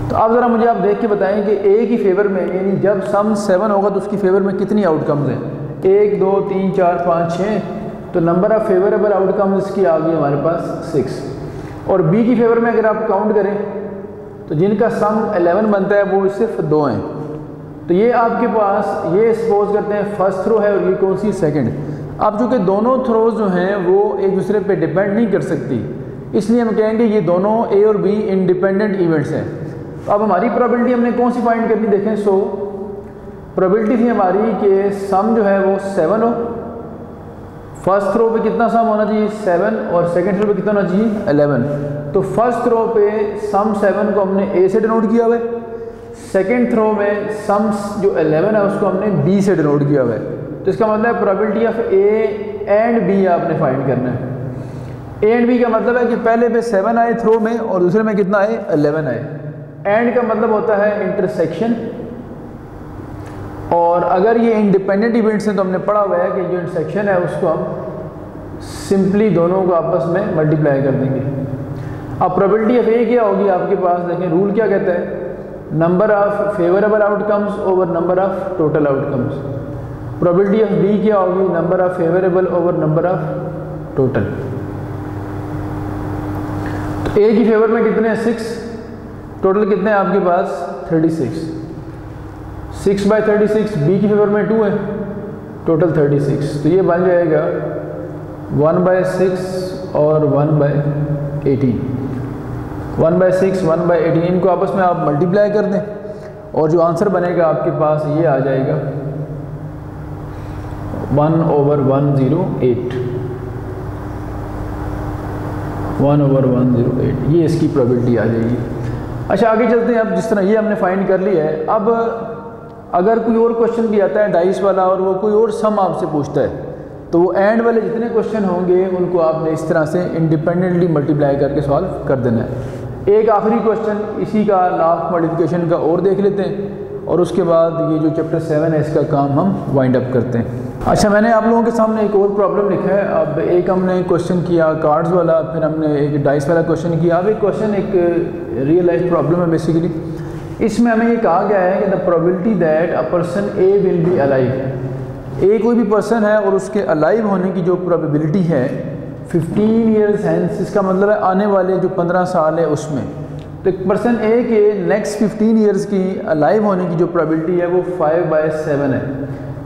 तो अब ज़रा मुझे आप देख के बताएं कि ए की फेवर में, यानी जब सम 7 होगा तो उसकी फेवर में कितनी आउटकम्स हैं 1 2 3 4 5 6, तो नंबर ऑफ फेवरेबल आउटकम्स इसकी आ गई हमारे पास 6। और बी की फेवर में अगर आप काउंट करें तो जिनका सम 11 बनता है वो सिर्फ 2 हैं। तो ये आपके पास, ये सपोज करते हैं फर्स्ट थ्रो है और ये कौन सी सेकंड। अब चूँकि दोनों थ्रोज जो हैं वो एक दूसरे पे डिपेंड नहीं कर सकती, इसलिए हम कहेंगे ये दोनों ए और बी इंडिपेंडेंट इवेंट्स हैं। तो अब हमारी प्रोबेबिलिटी हमने कौन सी फाइंड करनी, देखें। सो प्रोबेबिलिटी थी हमारी कि सम जो है वो 7 हो, फर्स्ट थ्रो पे कितना सम होना चाहिए 7 और सेकंड थ्रो पे कितना होना चाहिए 11। तो फर्स्ट थ्रो पे सम 7 को हमने ए से डिनोट किया हुआ है, सेकेंड थ्रो में सम जो 11 है उसको हमने बी से डिनोट किया हुआ है। तो इसका मतलब है probability of A and B आपने फाइंड करना है। ए एंड बी का मतलब है कि पहले पे 7 आए थ्रो में और दूसरे में कितना आए 11 आए। एंड का मतलब होता है इंटरसेक्शन, और अगर ये इंडिपेंडेंट इवेंट्स हैं तो हमने पढ़ा हुआ है कि जो इंटरसेक्शन है उसको हम सिंपली दोनों को आपस में मल्टीप्लाई कर देंगे। अब प्रोबेबिलिटी ऑफ ए क्या होगी आपके पास, देखें रूल क्या कहता है, number of favourable outcomes over number of total outcomes. Probability of B क्या होगी, number of favourable over number of total. तो ए की फेवर में कितने हैं 6, टोटल कितने हैं आपके पास 36, 6/36। बी की फेवर में 2 है, टोटल 36। तो ये बन जाएगा 1/6 और 1/18। 1/6 1/18 इनको आपस में आप मल्टीप्लाई कर दें और जो आंसर बनेगा आपके पास ये आ जाएगा 1/108। 1/108 ये इसकी प्रोबेबिलिटी आ जाएगी। अच्छा आगे चलते हैं। अब जिस तरह ये हमने फाइंड कर लिया है, अब अगर कोई और क्वेश्चन भी आता है डाइस वाला और वो कोई और सम आपसे पूछता है तो वो एंड वाले जितने क्वेश्चन होंगे उनको आपने इस तरह से इंडिपेंडेंटली मल्टीप्लाई करके सॉल्व कर देना है। एक आखिरी क्वेश्चन इसी का लॉ ऑफ मल्टीप्लिकेशन का और देख लेते हैं और उसके बाद ये जो चैप्टर 7 है इसका काम हम वाइंड अप करते हैं। अच्छा मैंने आप लोगों के सामने एक और प्रॉब्लम लिखा है। अब एक हमने क्वेश्चन किया कार्ड्स वाला, फिर हमने एक डाइस वाला क्वेश्चन किया। अब एक क्वेश्चन एक रियल लाइफ प्रॉब्लम है बेसिकली। इसमें हमें ये कहा गया है कि the probability that a person A will be alive. A कोई भी पर्सन है और उसके अलाइव होने की जो प्रोबेबिलिटी है 15 ईयर्स हैंस, इसका मतलब है आने वाले जो 15 साल है उसमें। तो एक पर्सन ए के नेक्स्ट 15 ईयर्स की अलाइव होने की जो प्रोबेबिलिटी है वो 5/7 है,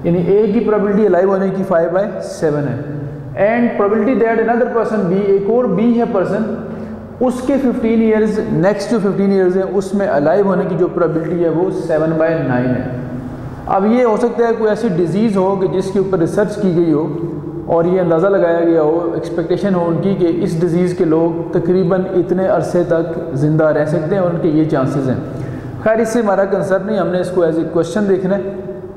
यानी ए की प्रोबेबिलिटी अलाइव होने की 5/7 है। And probability that another person B, एक और बी है पर्सन, उसके 15 ईयर्स नेक्स्ट जो 15 ईयर्स है उसमें अलाइव होने की जो प्रोबेबिलिटी है वो 7/9 है। अब ये हो सकता है कोई ऐसी डिजीज़ हो कि जिसके ऊपर रिसर्च की गई हो और ये अंदाज़ा लगाया गया हो, एक्सपेक्टेशन हो उनकी कि इस डिज़ीज़ के लोग तकरीबन इतने अरसे तक ज़िंदा रह सकते हैं और उनके ये चांसेस हैं। खैर इससे हमारा कंसर्न नहीं, हमने इसको एज ए क्वेश्चन देखना है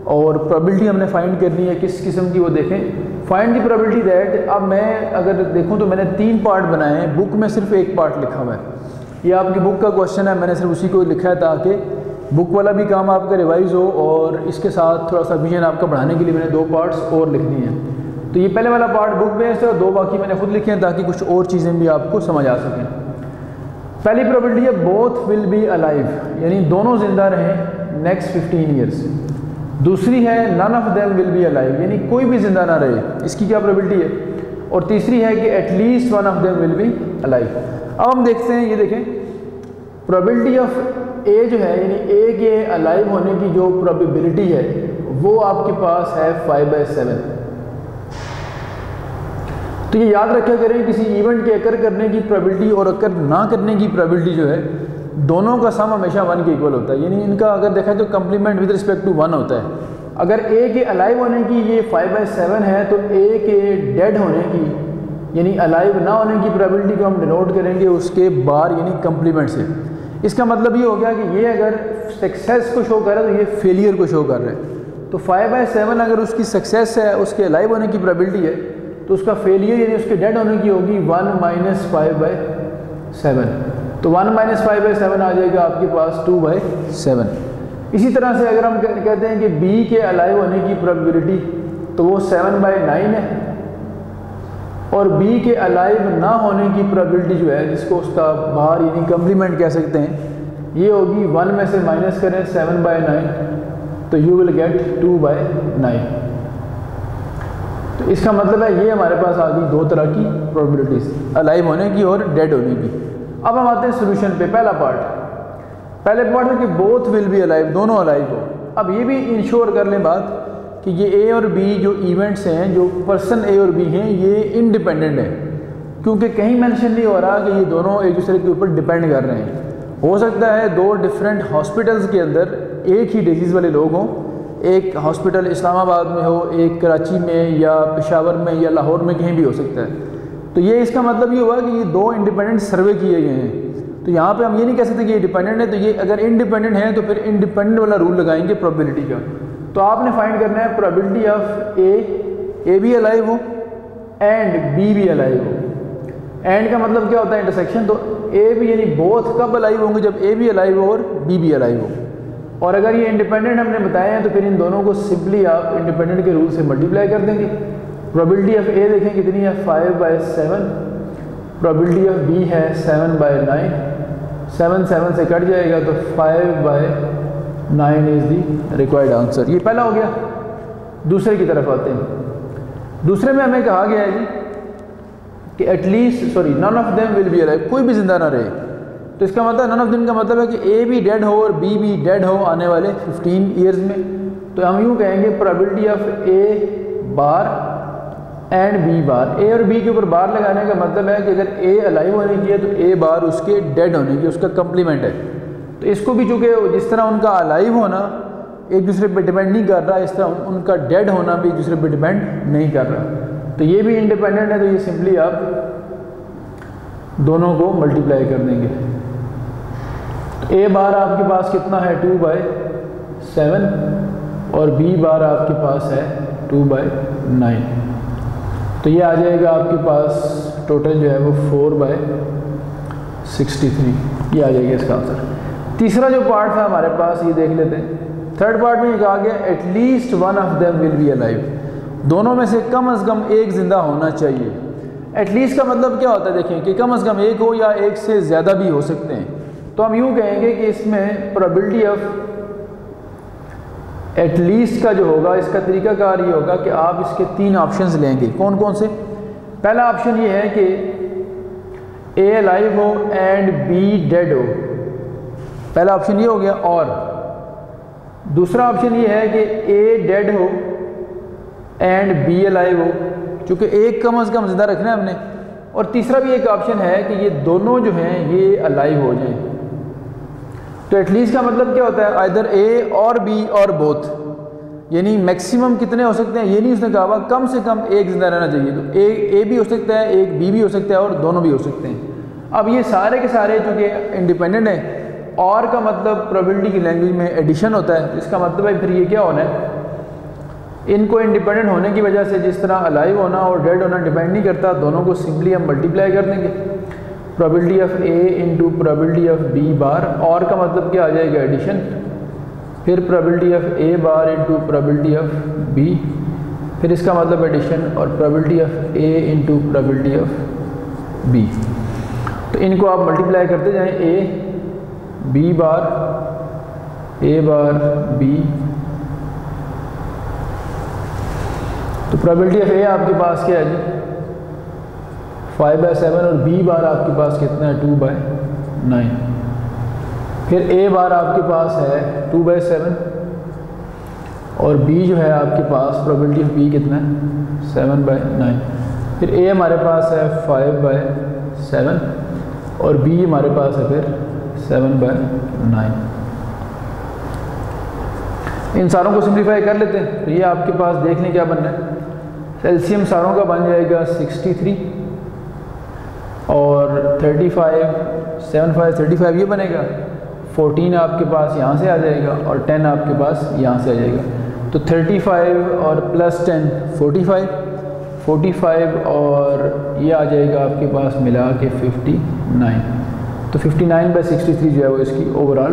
और प्रोबेबिलिटी हमने फाइंड करनी है किस किस्म की वो देखें। फाइंड दी प्रोबेबिलिटी दैट, अब मैं अगर देखूं तो मैंने 3 पार्ट बनाए हैं, बुक में सिर्फ 1 पार्ट लिखा हुआ है। ये आपकी बुक का क्वेश्चन है, मैंने सिर्फ उसी को लिखा है ताकि बुक वाला भी काम आपका रिवाइज़ हो और इसके साथ थोड़ा सा विजन आपका बढ़ाने के लिए मैंने 2 पार्ट्स और लिखनी है। तो ये पहले वाला पार्ट बुक बेस्ड है और 2 बाकी मैंने खुद लिखे हैं ताकि कुछ और चीज़ें भी आपको समझ आ सकें। पहली प्रोबेबिलिटी है बोथ विल बी अलाइव, यानी दोनों ज़िंदा रहें नेक्स्ट 15 ईयर्स। दूसरी है none of them will be alive, यानी कोई भी ज़िंदा ना रहे, इसकी क्या प्रोबेबिलिटी है। और तीसरी है कि at least one of them will be alive. अब हम देखते हैं, ये देखें प्रोबेबिलिटी ऑफ ए जो है, यानी ए के अलाइव होने की जो प्रोबेबिलिटी है वो आपके पास है 5/7। तो ये याद रखा करें, किसी इवेंट के अकर करने की प्रोबेबिलिटी और अकर ना करने की प्रोबेबिलिटी जो है, दोनों का सम हमेशा 1 के इक्वल होता है। यानी इनका अगर देखा तो कंप्लीमेंट विद रिस्पेक्ट टू 1 होता है। अगर ए के अलाइव होने की ये 5/7 है तो ए के डेड होने की यानी अलाइव ना होने की प्रोबेबिलिटी को हम डिनोट करेंगे उसके बार यानी कंप्लीमेंट से। इसका मतलब ये हो गया कि ये अगर सक्सेस को शो कर रहा है तो ये फेलियर को शो कर रहा है। तो 5/7 अगर उसकी सक्सेस है, उसके अलाइव होने की प्रोबेबिलिटी है, तो उसका फेलियर यानी उसके डेड होने की होगी 1 - 5/7। तो 1 - 5/7 आ जाएगा आपके पास 2/7। इसी तरह से अगर हम कहते हैं कि बी के अलाइव होने की प्रोबेबिलिटी तो वो 7/9 है और बी के अलाइव ना होने की प्रोबेबिलिटी जो है, जिसको उसका बाहर यानी कंप्लीमेंट कह सकते हैं, ये होगी 1 में से माइनस करें 7/9 तो यू विल गेट 2/9। तो इसका मतलब है ये हमारे पास आ गई 2 तरह की प्रोबेबिलिटीज़, अलाइव होने की और डेड होने की। अब हम आते हैं सोल्यूशन पे। पहले पार्ट है कि बोथ विल बी अलाइव, दोनों अलाइव हो। अब ये भी इंश्योर कर लें बात कि ये ए और बी जो इवेंट्स हैं, जो पर्सन ए और बी हैं, ये इंडिपेंडेंट हैं, क्योंकि कहीं मेंशन नहीं हो रहा कि ये दोनों एक दूसरे के ऊपर डिपेंड कर रहे हैं। हो सकता है 2 डिफरेंट हॉस्पिटल्स के अंदर एक ही डिजीज़ वाले लोग हों, एक हॉस्पिटल इस्लामाबाद में हो, एक कराची में या पेशावर में या लाहौर में, कहीं भी हो सकता है। तो ये इसका मतलब ये हुआ कि ये 2 इंडिपेंडेंट सर्वे किए गए हैं। तो यहाँ पे हम ये नहीं कह सकते कि ये डिपेंडेंट है, तो ये अगर इंडिपेंडेंट है तो फिर इंडिपेंडेंट वाला रूल लगाएंगे प्रोबेबिलिटी का। तो आपने फाइंड करना है प्रोबेबिलिटी ऑफ ए भी अलाइव हो एंड बी भी अलाइव हो। एंड का मतलब क्या होता है? इंटरसेक्शन। तो ए भी यानी बोथ कब अलाइव होंगे? जब ए भी अलाइव हो और बी भी अलाइव हो। और अगर ये इंडिपेंडेंट हमने बताए हैं तो फिर इन दोनों को सिंपली आप इंडिपेंडेंट के रूल से मल्टीप्लाई कर देंगे। प्रोबेबिलिटी ऑफ ए देखें कितनी है, 5/7। प्रोबेबिलिटी ऑफ बी है 7/9। 7 से कट जाएगा तो 5/9 इज़ दी रिक्वायर्ड आंसर। ये पहला हो गया। दूसरे की तरफ आते हैं। दूसरे में हमें कहा गया है जी कि at least none of them will be alive, कोई भी जिंदा ना रहे। तो इसका मतलब नन ऑफ देम का मतलब है कि ए भी डेड हो और बी भी डेड हो आने वाले 15 ईयर्स में। तो हम यूँ कहेंगे probability of A bar and B bar. A और बी के ऊपर बार लगाने का मतलब है कि अगर ए अलाइव होने की है तो ए बार उसके डेड होने की, उसका कंप्लीमेंट है। तो इसको भी चूँकि जिस तरह उनका अलाइव होना एक दूसरे पे डिपेंड नहीं कर रहा, इस तरह उनका डेड होना भी एक दूसरे पे डिपेंड नहीं कर रहा। तो ये भी इंडिपेंडेंट है, तो ये सिंपली आप दोनों को मल्टीप्लाई कर देंगे। तो ए बार आपके पास कितना है 2/7 और बी बार आपके पास है 2/9। तो ये आ जाएगा आपके पास टोटल जो है वो 4/63, ये आ जाएगा इसका आंसर। तीसरा जो पार्ट था हमारे पास, ये देख लेते हैं। थर्ड पार्ट में ये कहा गया at least one of them will be alive, दोनों में से कम एक ज़िंदा होना चाहिए। एटलीस्ट का मतलब क्या होता है? देखें कि कम से कम एक हो या एक से ज़्यादा भी हो सकते हैं। तो हम यूँ कहेंगे कि इसमें प्रोबेबिलिटी ऑफ एटलीस्ट का जो होगा, इसका तरीकाकार ये होगा कि आप इसके 3 ऑप्शंस लेंगे। कौन कौन से? पहला ऑप्शन ये है कि ए अलाइव हो एंड बी डेड हो, पहला ऑप्शन ये हो गया। और दूसरा ऑप्शन ये है कि ए डेड हो एंड बी अलाइव हो, क्योंकि एक कम से कम जिंदा रखना है हमने। और तीसरा भी एक ऑप्शन है कि ये दोनों जो हैं ये अलाइव हो जाएं। तो एटलीस्ट का मतलब क्या होता है? आइदर ए और बी और बोथ, यानी मैक्सिमम कितने हो सकते हैं ये नहीं उसने कहा हुआ, कम से कम एक ज़िंदा रहना चाहिए। तो ए भी हो सकता है, एक बी भी हो सकता है और दोनों भी हो सकते हैं। अब ये सारे के सारे चूँकि इंडिपेंडेंट हैं, और का मतलब प्रोबेबिलिटी की लैंग्वेज में एडिशन होता है, इसका मतलब है फिर ये क्या होना है, इनको इंडिपेंडेंट होने की वजह से जिस तरह अलाइव होना और डेड होना डिपेंड नहीं करता, दोनों को सिंपली हम मल्टीप्लाई कर देंगे। Probability of A into probability of B bar, और का मतलब क्या आ जाएगा एडिशन, फिर probability of A bar into probability of B, फिर इसका मतलब एडिशन, और probability of A into probability of B. तो इनको आप मल्टीप्लाई करते जाएं, ए बी बार बी, तो प्रोबेबिलिटी ऑफ ए आपके पास क्या है जी 5/7, और बी बार आपके पास कितना है 2/9, फिर ए बार आपके पास है 2/7, और बी जो है आपके पास प्रोबेबिलिटी ऑफ बी कितना है 7/9, फिर ए हमारे पास है 5/7 और बी हमारे पास है फिर 7/9। इन सारों को सिंप्लीफाई कर लेते हैं, तो ये आपके पास देख लें क्या बनना है, एलसीएम सारों का बन जाएगा 63 और 35, 7 5 35 ये बनेगा, 14 आपके पास यहाँ से आ जाएगा और 10 आपके पास यहाँ से आ जाएगा। तो 35 और प्लस 10 45 और ये आ जाएगा आपके पास मिला के 59। तो 59/63 जो है वो इसकी ओवरऑल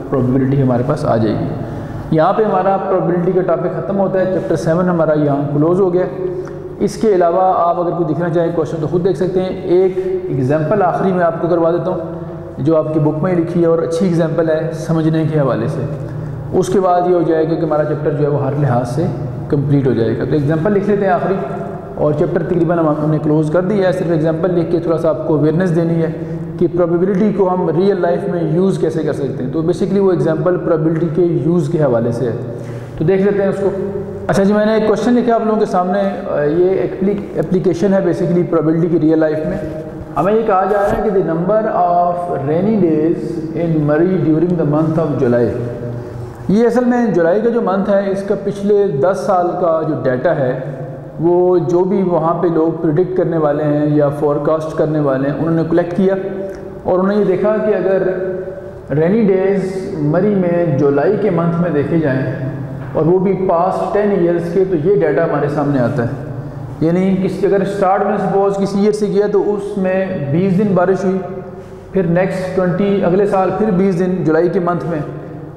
प्रोबेबिलिटी हमारे पास आ जाएगी। यहाँ पे हमारा प्रोबेबिलिटी का टॉपिक ख़त्म होता है, चैप्टर 7 हमारा यहाँ क्लोज हो गया। इसके अलावा आप अगर कोई दिखना चाहें क्वेश्चन तो खुद देख सकते हैं। एक एग्जांपल आखिरी में आपको करवा देता हूँ जो आपकी बुक में ही लिखी है और अच्छी एग्जांपल है समझने के हवाले से। उसके बाद ये हो जाएगा कि हमारा चैप्टर जो है वो हर लिहाज से कंप्लीट हो जाएगा। तो एग्जांपल लिख लेते हैं आखिरी, और चैप्टर तकरीबन हमने क्लोज कर दिया है। सिर्फ एग्जांपल लिख के थोड़ा सा आपको अवेयरनेस देनी है कि प्रोबेबिलिटी को हम रियल लाइफ में यूज़ कैसे कर सकते हैं। तो बेसिकली वो एग्जांपल प्रोबेबिलिटी के यूज़ के हवाले से है, तो देख लेते हैं उसको। अच्छा जी, मैंने एक क्वेश्चन लिखा आप लोगों के सामने, ये एप्लीकेशन है बेसिकली प्रोबेबिलिटी की रियल लाइफ में। हमें ये कहा जा रहा है कि the number of rainy days in Murree during the month of July. ये असल में जुलाई का जो मंथ है इसका पिछले 10 साल का जो डाटा है वो जो भी वहाँ पे लोग प्रिडिक्ट करने वाले हैं या फोरकास्ट करने वाले हैं उन्होंने कलेक्ट किया, और उन्होंने ये देखा कि अगर रेनी डेज मरी में जुलाई के मंथ में देखे जाएं और वो भी पास्ट 10 ईयर्स के, तो ये डाटा हमारे सामने आता है। यानी किसी अगर स्टार्ट में सपोज किसी ईयर से किया तो उसमें 20 दिन बारिश हुई, फिर नेक्स्ट 20 अगले साल फिर 20 दिन जुलाई के मंथ में,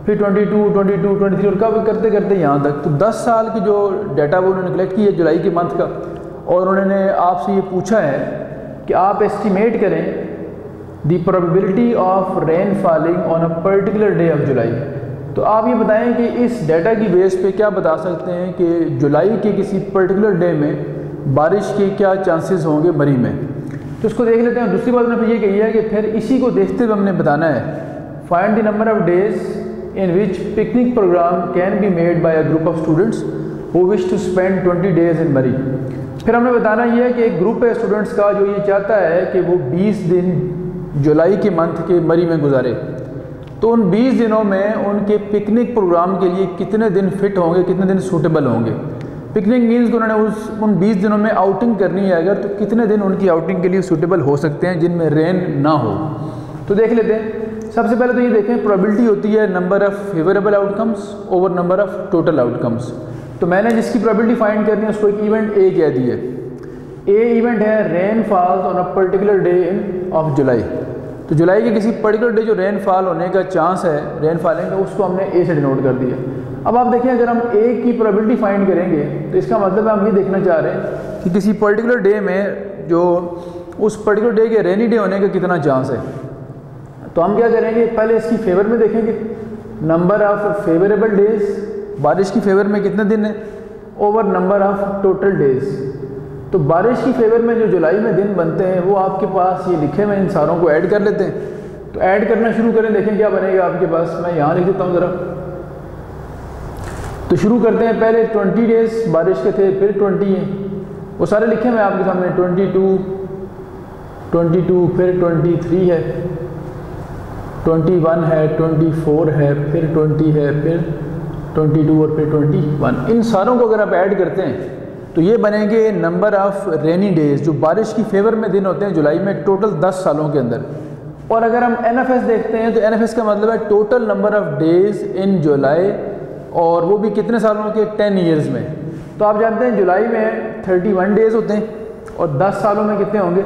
फिर 22, 22, 23 और कब करते करते यहाँ तक। तो 10 साल की जो डाटा वो उन्होंने कलेक्ट किया जुलाई के मंथ का, और उन्होंने आपसे ये पूछा है कि आप एस्टिमेट करें the probability of rain falling on a particular day of July. तो आप ये बताएं कि इस डाटा की बेस पे क्या बता सकते हैं कि जुलाई के किसी पर्टिकुलर डे में बारिश के क्या चांसेस होंगे मरी में। तो उसको देख लेते हैं। दूसरी बात उन्होंने ये कही है कि फिर इसी को देखते हुए हमने बताना है find the number of days in which picnic programme can be made by a group of students who wish to spend 20 days in Murree. फिर हमने बताना ये है कि एक ग्रुप है स्टूडेंट्स का जो ये चाहता है कि वो 20 दिन जुलाई के मंथ के मरी में गुजारे। तो उन 20 दिनों में उनके पिकनिक प्रोग्राम के लिए कितने दिन फिट होंगे, कितने दिन सूटेबल होंगे। पिकनिक मीन्स उन्होंने उन 20 दिनों में आउटिंग करनी है अगर, तो कितने दिन उनकी आउटिंग के लिए सूटेबल हो सकते हैं जिनमें रेन ना हो। तो देख लेते हैं। सबसे पहले तो ये देखें प्रोबेबिलिटी होती है number of favourable outcomes over number of total outcomes. तो मैंने जिसकी प्रोबेबिलिटी फाइंड करनी है उसको एक इवेंट ए कह दी है। ए इवेंट है rain falls on a particular day in of July. तो जुलाई के किसी पर्टिकुलर डे जो रेन फॉल होने का चांस है, रेन फॉलिंग का, उसको हमने ए से डिनोट कर दिया। अब आप देखिए अगर हम ए की प्रोबेबिलिटी फाइंड करेंगे तो इसका मतलब हम ये देखना चाह रहे हैं कि किसी पर्टिकुलर डे में जो उस पर्टिकुलर डे के रेनी डे होने का कितना चांस है। तो हम क्या करेंगे, पहले इसकी फेवर में देखेंगे नंबर ऑफ़ फेवरेबल डेज, बारिश की फेवर में कितने दिन है, over number of total days. तो बारिश की फेवर में जो जुलाई में दिन बनते हैं वो आपके पास ये लिखे हुए, इन सारों को ऐड कर लेते हैं। तो ऐड करना शुरू करें, देखें क्या बनेगा आपके पास। मैं यहाँ लिख देता हूँ ज़रा। तो शुरू करते हैं, पहले 20 डेज बारिश के थे, फिर 20 हैं, वो सारे लिखे हुए आपके सामने। 22, फिर 23 है, 21 है, 24 है, फिर 20 है, फिर 22 और फिर 21। इन सारों को अगर आप ऐड करते हैं तो ये बनेंगे नंबर ऑफ़ रेनी डेज़, जो बारिश की फेवर में दिन होते हैं जुलाई में, टोटल 10 सालों के अंदर। और अगर हम NFS देखते हैं तो NFS का मतलब है total number of days in July, और वो भी कितने सालों के, 10 ईयर्स में। तो आप जानते हैं जुलाई में 31 डेज़ होते हैं, और 10 सालों में कितने होंगे,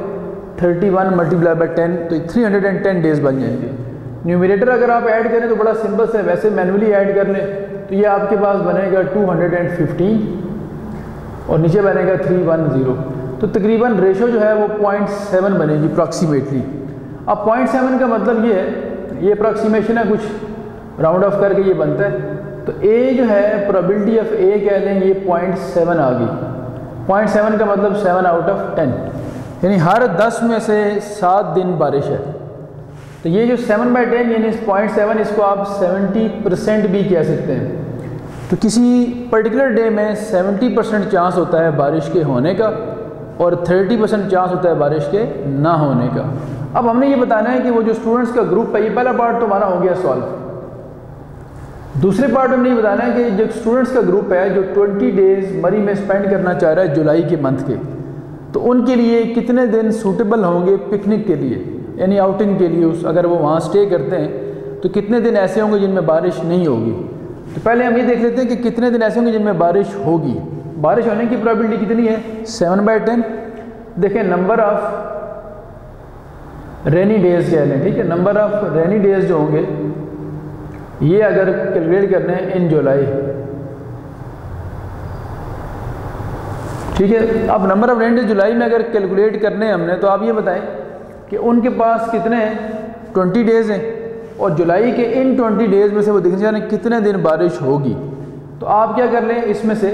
31 मल्टीप्लाई बाई 10, तो 310 डेज़ बन जाएंगे। न्यूमरेटर अगर आप ऐड करें तो बड़ा सिंपल से, वैसे मैनुअली ऐड कर लें तो ये आपके पास बनेगा 215 और नीचे बनेगा 310। तो तकरीबन रेशो जो है वो 0.7 बनेगी अप्रॉक्सीमेटली। अब 0.7 का मतलब ये है, ये अप्रॉक्सीमेशन है, कुछ राउंड ऑफ करके ये बनता है। तो A जो है प्रोबेबिलिटी ऑफ A कह लें, ये 0.7 आ गई। 0.7 का मतलब 7 आउट ऑफ 10, यानी हर 10 में से 7 दिन बारिश है। तो ये जो 7/10 यानी 0.7, इसको आप 70% भी कह सकते हैं। तो किसी पर्टिकुलर डे में 70% चांस होता है बारिश के होने का, और 30% चांस होता है बारिश के ना होने का। अब हमने ये बताना है कि वो जो स्टूडेंट्स का ग्रुप है, ये पहला पार्ट तो हमारा हो गया सॉल्व। दूसरे पार्ट हमने ये बताना है कि जो स्टूडेंट्स का ग्रुप है जो 20 डेज़ मरी में स्पेंड करना चाह रहा है जुलाई के मंथ के, तो उनके लिए कितने दिन सूटेबल होंगे पिकनिक के लिए, यानी आउटिंग के लिए। अगर वो वहाँ स्टे करते हैं तो कितने दिन ऐसे होंगे जिनमें बारिश नहीं होगी। तो पहले हम ये देख लेते हैं कि कितने दिन ऐसे होंगे जिनमें बारिश होगी। बारिश होने की प्रोबेबिलिटी कितनी है, 7/10। देखें नंबर ऑफ़ रेनी डेज़ कह लें, ठीक है, नंबर ऑफ़ रेनी डेज़ जो होंगे ये अगर कैलकुलेट करने हैं इन जुलाई, ठीक है। अब नंबर ऑफ़ रेनी डेज जुलाई में अगर कैलकुलेट करने हैं हमने, तो आप ये बताएं कि उनके पास कितने हैं, 20 डेज़ हैं, और जुलाई के इन 20 डेज़ में से वो देखने जाने कितने दिन बारिश होगी। तो आप क्या कर लें इसमें से,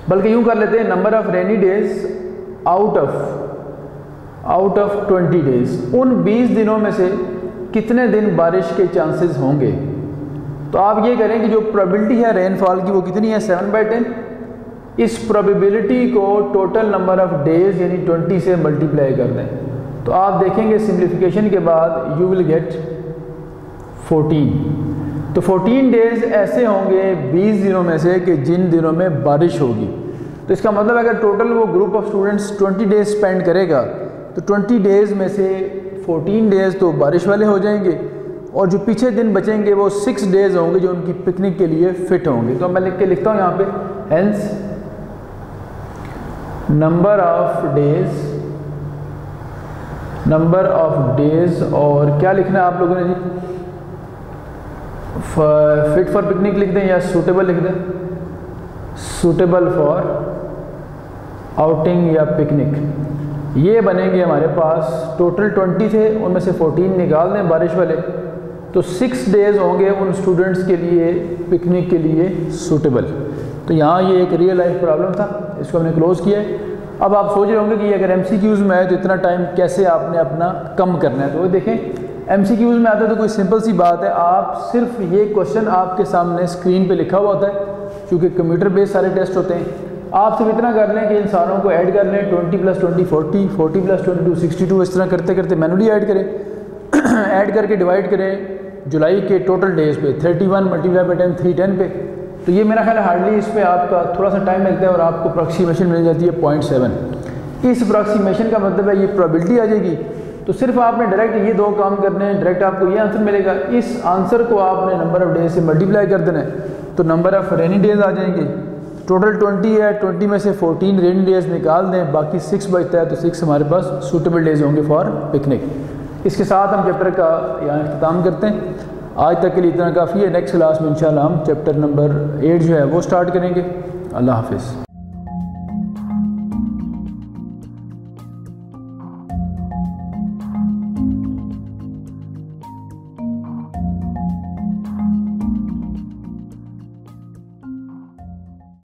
बल्कि यूँ कर लेते हैं number of rainy days out of 20 days, उन 20 दिनों में से कितने दिन बारिश के चांसेस होंगे। तो आप ये करें कि जो प्रोबेबिलिटी है रेनफॉल की वो कितनी है, 7/10। इस प्रोबेबिलिटी को टोटल नंबर ऑफ़ डेज़ यानी 20 से मल्टीप्लाई कर दें, तो आप देखेंगे सिंप्लीफिकेशन के बाद यू विल गेट 14। तो 14 डेज़ ऐसे होंगे 20 दिनों में से कि जिन दिनों में बारिश होगी। तो इसका मतलब अगर टोटल वो group of students 20 days spend करेगा तो 20 डेज़ में से 14 डेज़ तो बारिश वाले हो जाएंगे, और जो पीछे दिन बचेंगे वो 6 डेज़ होंगे जो उनकी पिकनिक के लिए फ़िट होंगे। तो मैं लिख के लिखता हूँ यहाँ पे, हेंस नंबर ऑफ डेज़ और क्या लिखना है आप लोगों ने जी, फिट फॉर पिकनिक लिख दें या सूटेबल लिख दें, सूटेबल फॉर आउटिंग या पिकनिक। ये बनेंगे हमारे पास, टोटल 20 थे, उनमें से 14 निकाल दें बारिश वाले, तो 6 डेज़ होंगे उन स्टूडेंट्स के लिए पिकनिक के लिए सूटेबल। तो यहाँ ये एक रियल लाइफ प्रॉब्लम था, इसको हमने क्लोज़ किया है। अब आप सोच रहे होंगे कि अगर MCQs में आए तो इतना टाइम कैसे आपने अपना कम करना है। तो देखें MCQs में आता है तो कोई सिंपल सी बात है, आप सिर्फ ये क्वेश्चन आपके सामने स्क्रीन पे लिखा हुआ होता है, क्योंकि कंप्यूटर बेस्ड सारे टेस्ट होते हैं। आप सिर्फ इतना कर लें कि इन सारों को ऐड कर लें, 20 + 20 40, 40 + 22 62, इस तरह करते करते मैनुअली ऐड करें ऐड करके डिवाइड करें जुलाई के टोटल डेज़ पे, 31 मल्टीप्लाई बाई 10 310 पे। तो ये मेरा ख्याल है हार्डली इस पर आपका थोड़ा सा टाइम लगता है और आपको अप्रॉक्सीमेशन मिल जाती है 0.7। इस अप्रॉक्सीमेशन का मतलब है ये प्रोबेबिलिटी आ जाएगी। तो सिर्फ आपने डायरेक्ट ये 2 काम करने हैं, डायरेक्ट आपको ये आंसर मिलेगा। इस आंसर को आपने नंबर ऑफ़ डेज से मल्टीप्लाई कर देना है, तो नंबर ऑफ़ रेनी डेज़ आ जाएंगे। टोटल 20 है, 20 में से 14 रेनी डेज़ निकाल दें, बाकी 6 बचता है, तो 6 हमारे पास सूटेबल डेज़ होंगे फॉर पिकनिक। इसके साथ हम चैप्टर का यहाँ अख्ताम करते हैं। आज तक के लिए इतना काफ़ी है। नेक्स्ट क्लास में इंशाल्लाह हम चैप्टर नंबर 8 जो है वो स्टार्ट करेंगे। अल्लाह हाफिज़।